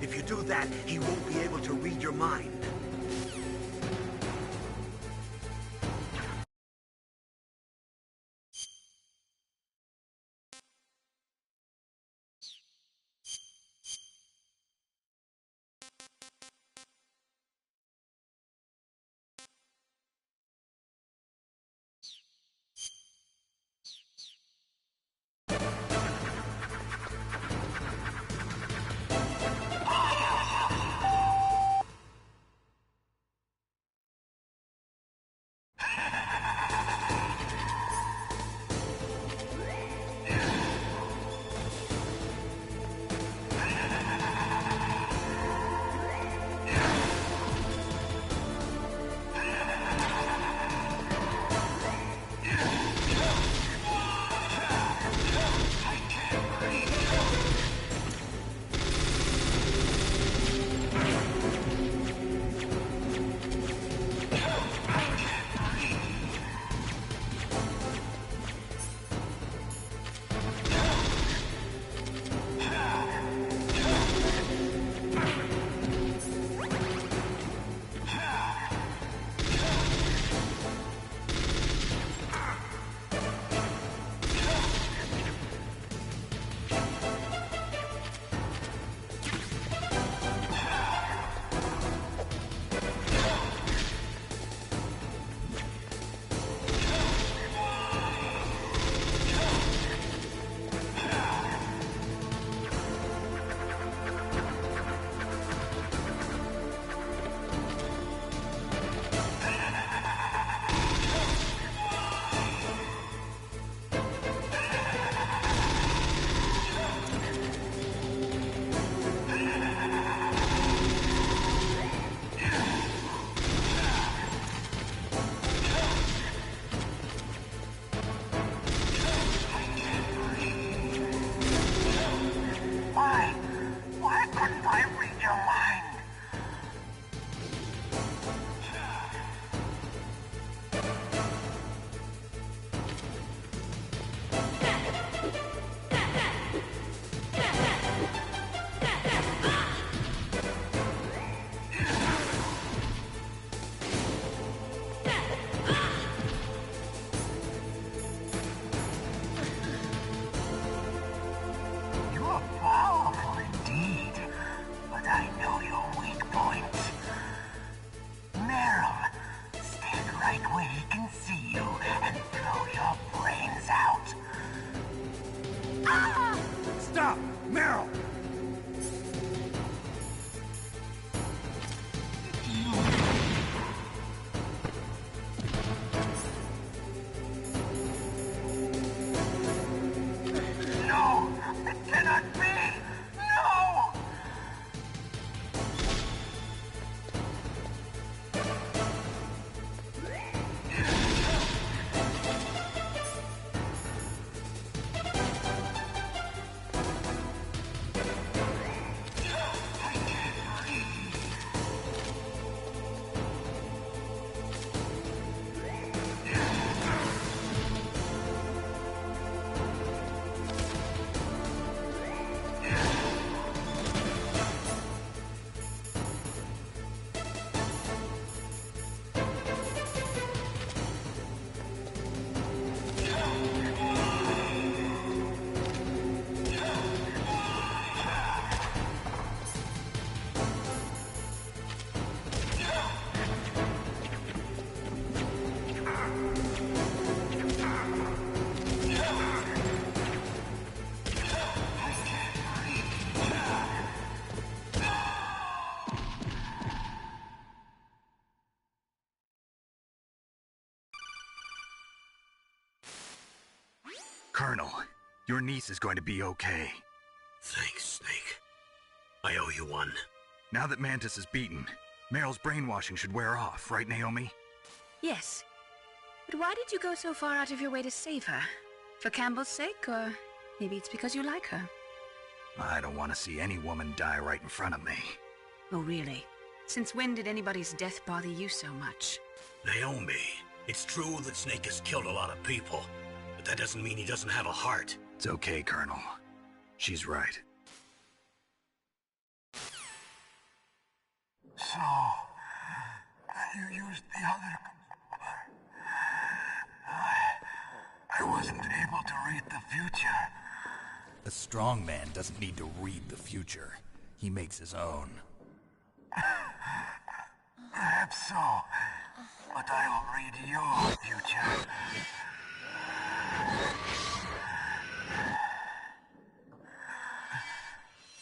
S1: If you do that, he won't be able to read your mind.
S3: Colonel, your niece is going to be okay.
S1: Thanks, Snake. I owe you one.
S3: Now that Mantis is beaten, Meryl's brainwashing should wear off, right, Naomi?
S5: Yes. But why did you go so far out of your way to save her? For Campbell's sake, or maybe it's because you like her?
S3: I don't want to see any woman die right in front of me.
S5: Oh, really? Since when did anybody's death bother you so much?
S1: Naomi, it's true that Snake has killed a lot of people, but that doesn't mean he doesn't have a heart.
S3: It's okay, Colonel. She's right.
S14: So, you used the other... I wasn't able to read the future.
S13: A strong man doesn't need to read the future. He makes his own.
S14: Perhaps so, but I will read your future.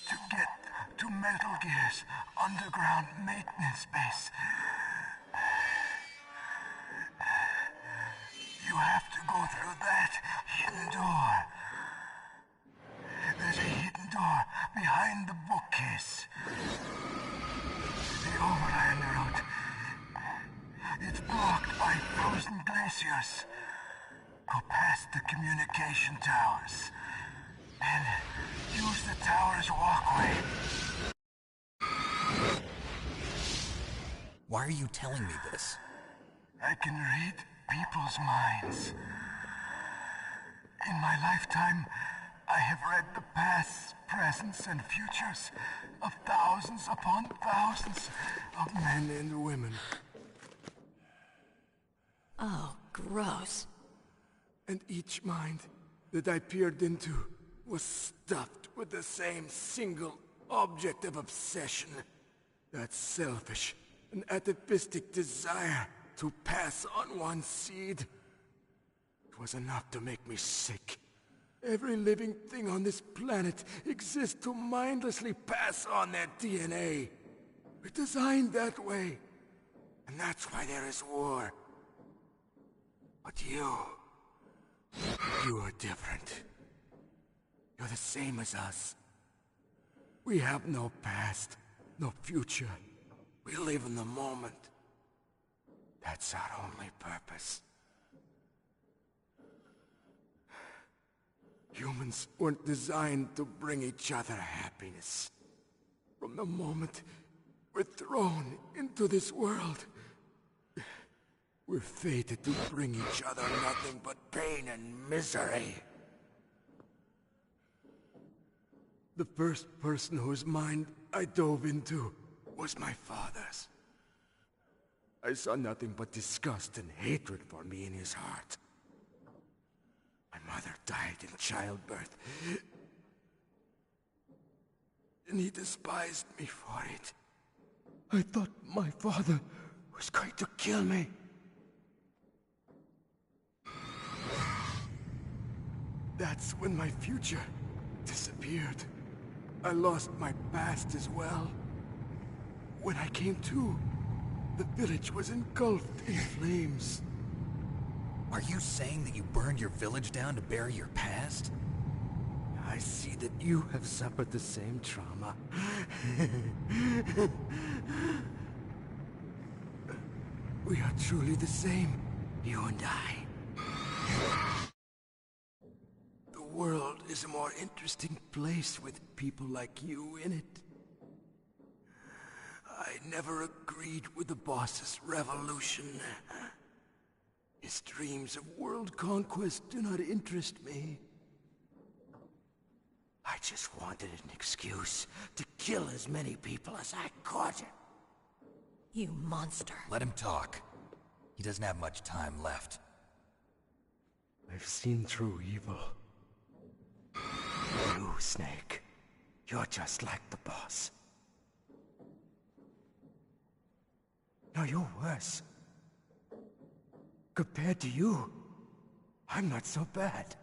S14: To get to Metal Gear's underground maintenance base, you have to go through that hidden door. There's a hidden door behind the bookcase. The overland route. It's blocked by frozen glaciers. Go past the communication towers. And use the tower's walkway.
S13: Why are you telling me this?
S14: I can read people's minds. In my lifetime, I have read the pasts, presents, and futures of thousands upon thousands of men and women.
S4: Oh, gross.
S14: And each mind that I peered into was stuffed with the same single object of obsession. That selfish and atavistic desire to pass on one seed. It was enough to make me sick. Every living thing on this planet exists to mindlessly pass on their DNA. We're designed that way. And that's why there is war. But you are different. You're the same as us. We have no past, no future. We live in the moment. That's our only purpose. Humans weren't designed to bring each other happiness. From the moment we're thrown into this world, we're fated to bring each other nothing but pain and misery. The first person whose mind I dove into was my father's. I saw nothing but disgust and hatred for me in his heart. My mother died in childbirth, and he despised me for it. I thought my father was going to kill me. That's when my future disappeared. I lost my past as well. When I came to, the village was engulfed in flames.
S13: Are you saying that you burned your village down to bury your past?
S14: I see that you have suffered the same trauma. We are truly the same, you and I. The world is a more interesting place with people like you in it. I never agreed with the boss's revolution. His dreams of world conquest do not interest me. I just wanted an excuse to kill as many people as I could.
S4: You monster.
S13: Let him talk. He doesn't have much time left.
S14: I've seen through evil. You, Snake, you're just like the boss. No, you're worse. Compared to you, I'm not so bad.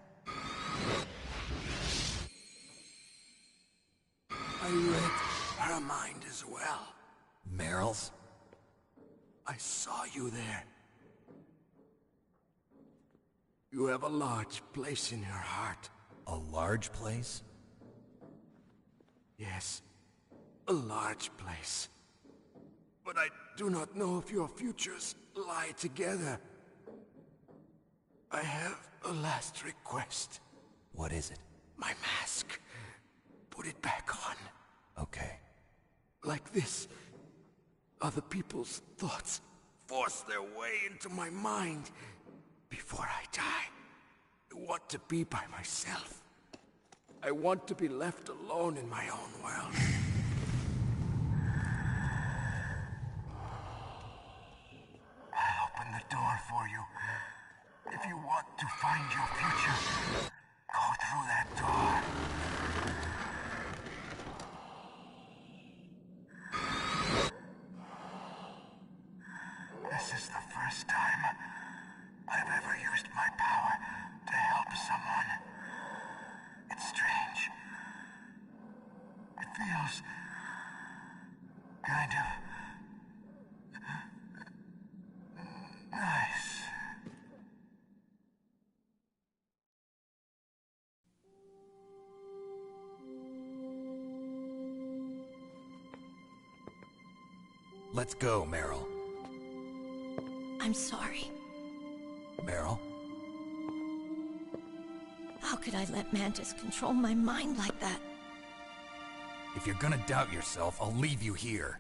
S14: I read her mind as well.
S13: Meryl's?
S14: I saw you there. You have a large place in your heart.
S13: A large place?
S14: Yes, a large place. But I do not know if your futures lie together. I have a last request.
S13: What is it?
S14: My mask. Put it back on.
S13: Okay.
S14: Like this, other people's thoughts force their way into my mind. Before I die, I want to be by myself. I want to be left alone in my own world.
S8: I'll open the door for you. If you want to find your future, go through that door. This is the first time I've ever used my power to help someone. It's strange. It feels kind of nice.
S13: Let's go, Meryl.
S4: I'm sorry.
S13: Meryl?
S4: How could I let Mantis control my mind like that?
S13: If you're gonna doubt yourself, I'll leave you here.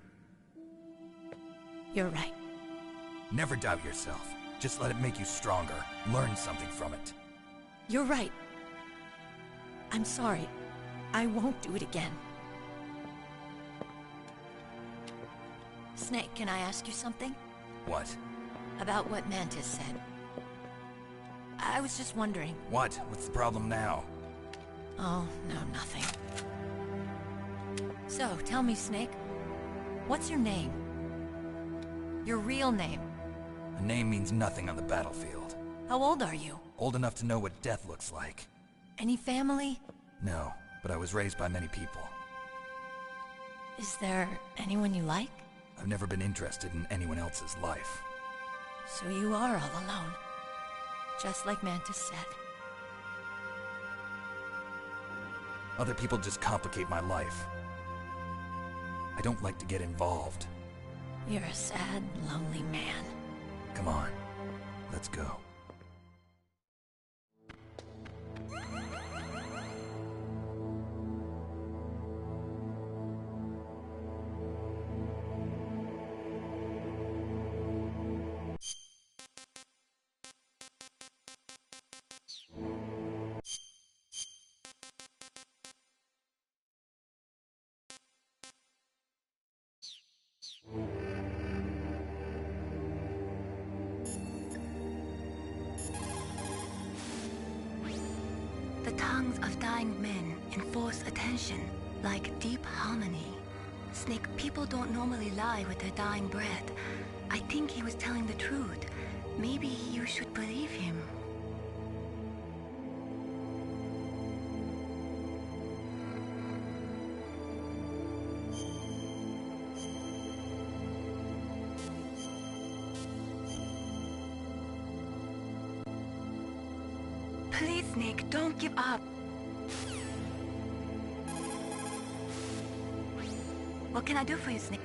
S4: You're right.
S13: Never doubt yourself. Just let it make you stronger. Learn something from it.
S4: You're right. I'm sorry. I won't do it again. Snake, can I ask you something?
S13: What?
S4: About what Mantis said. I was just wondering.
S13: What? What's the problem now?
S4: Oh, no, nothing. So, tell me, Snake. What's your name? Your real name?
S13: A name means nothing on the battlefield.
S4: How old are you?
S13: Old enough to know what death looks like.
S4: Any family?
S13: No, but I was raised by many people.
S4: Is there anyone you like?
S13: I've never been interested in anyone else's life.
S4: So you are all alone. Just like Mantis said.
S13: Other people just complicate my life. I don't like to get involved.
S4: You're a sad, lonely man.
S13: Come on, let's go.
S10: The tongues of dying men enforce attention, like deep harmony. Snake, people don't normally lie with their dying breath. I think he was telling the truth. Maybe you should believe him. Please, Snake, don't give up. What can I do for you, Snake?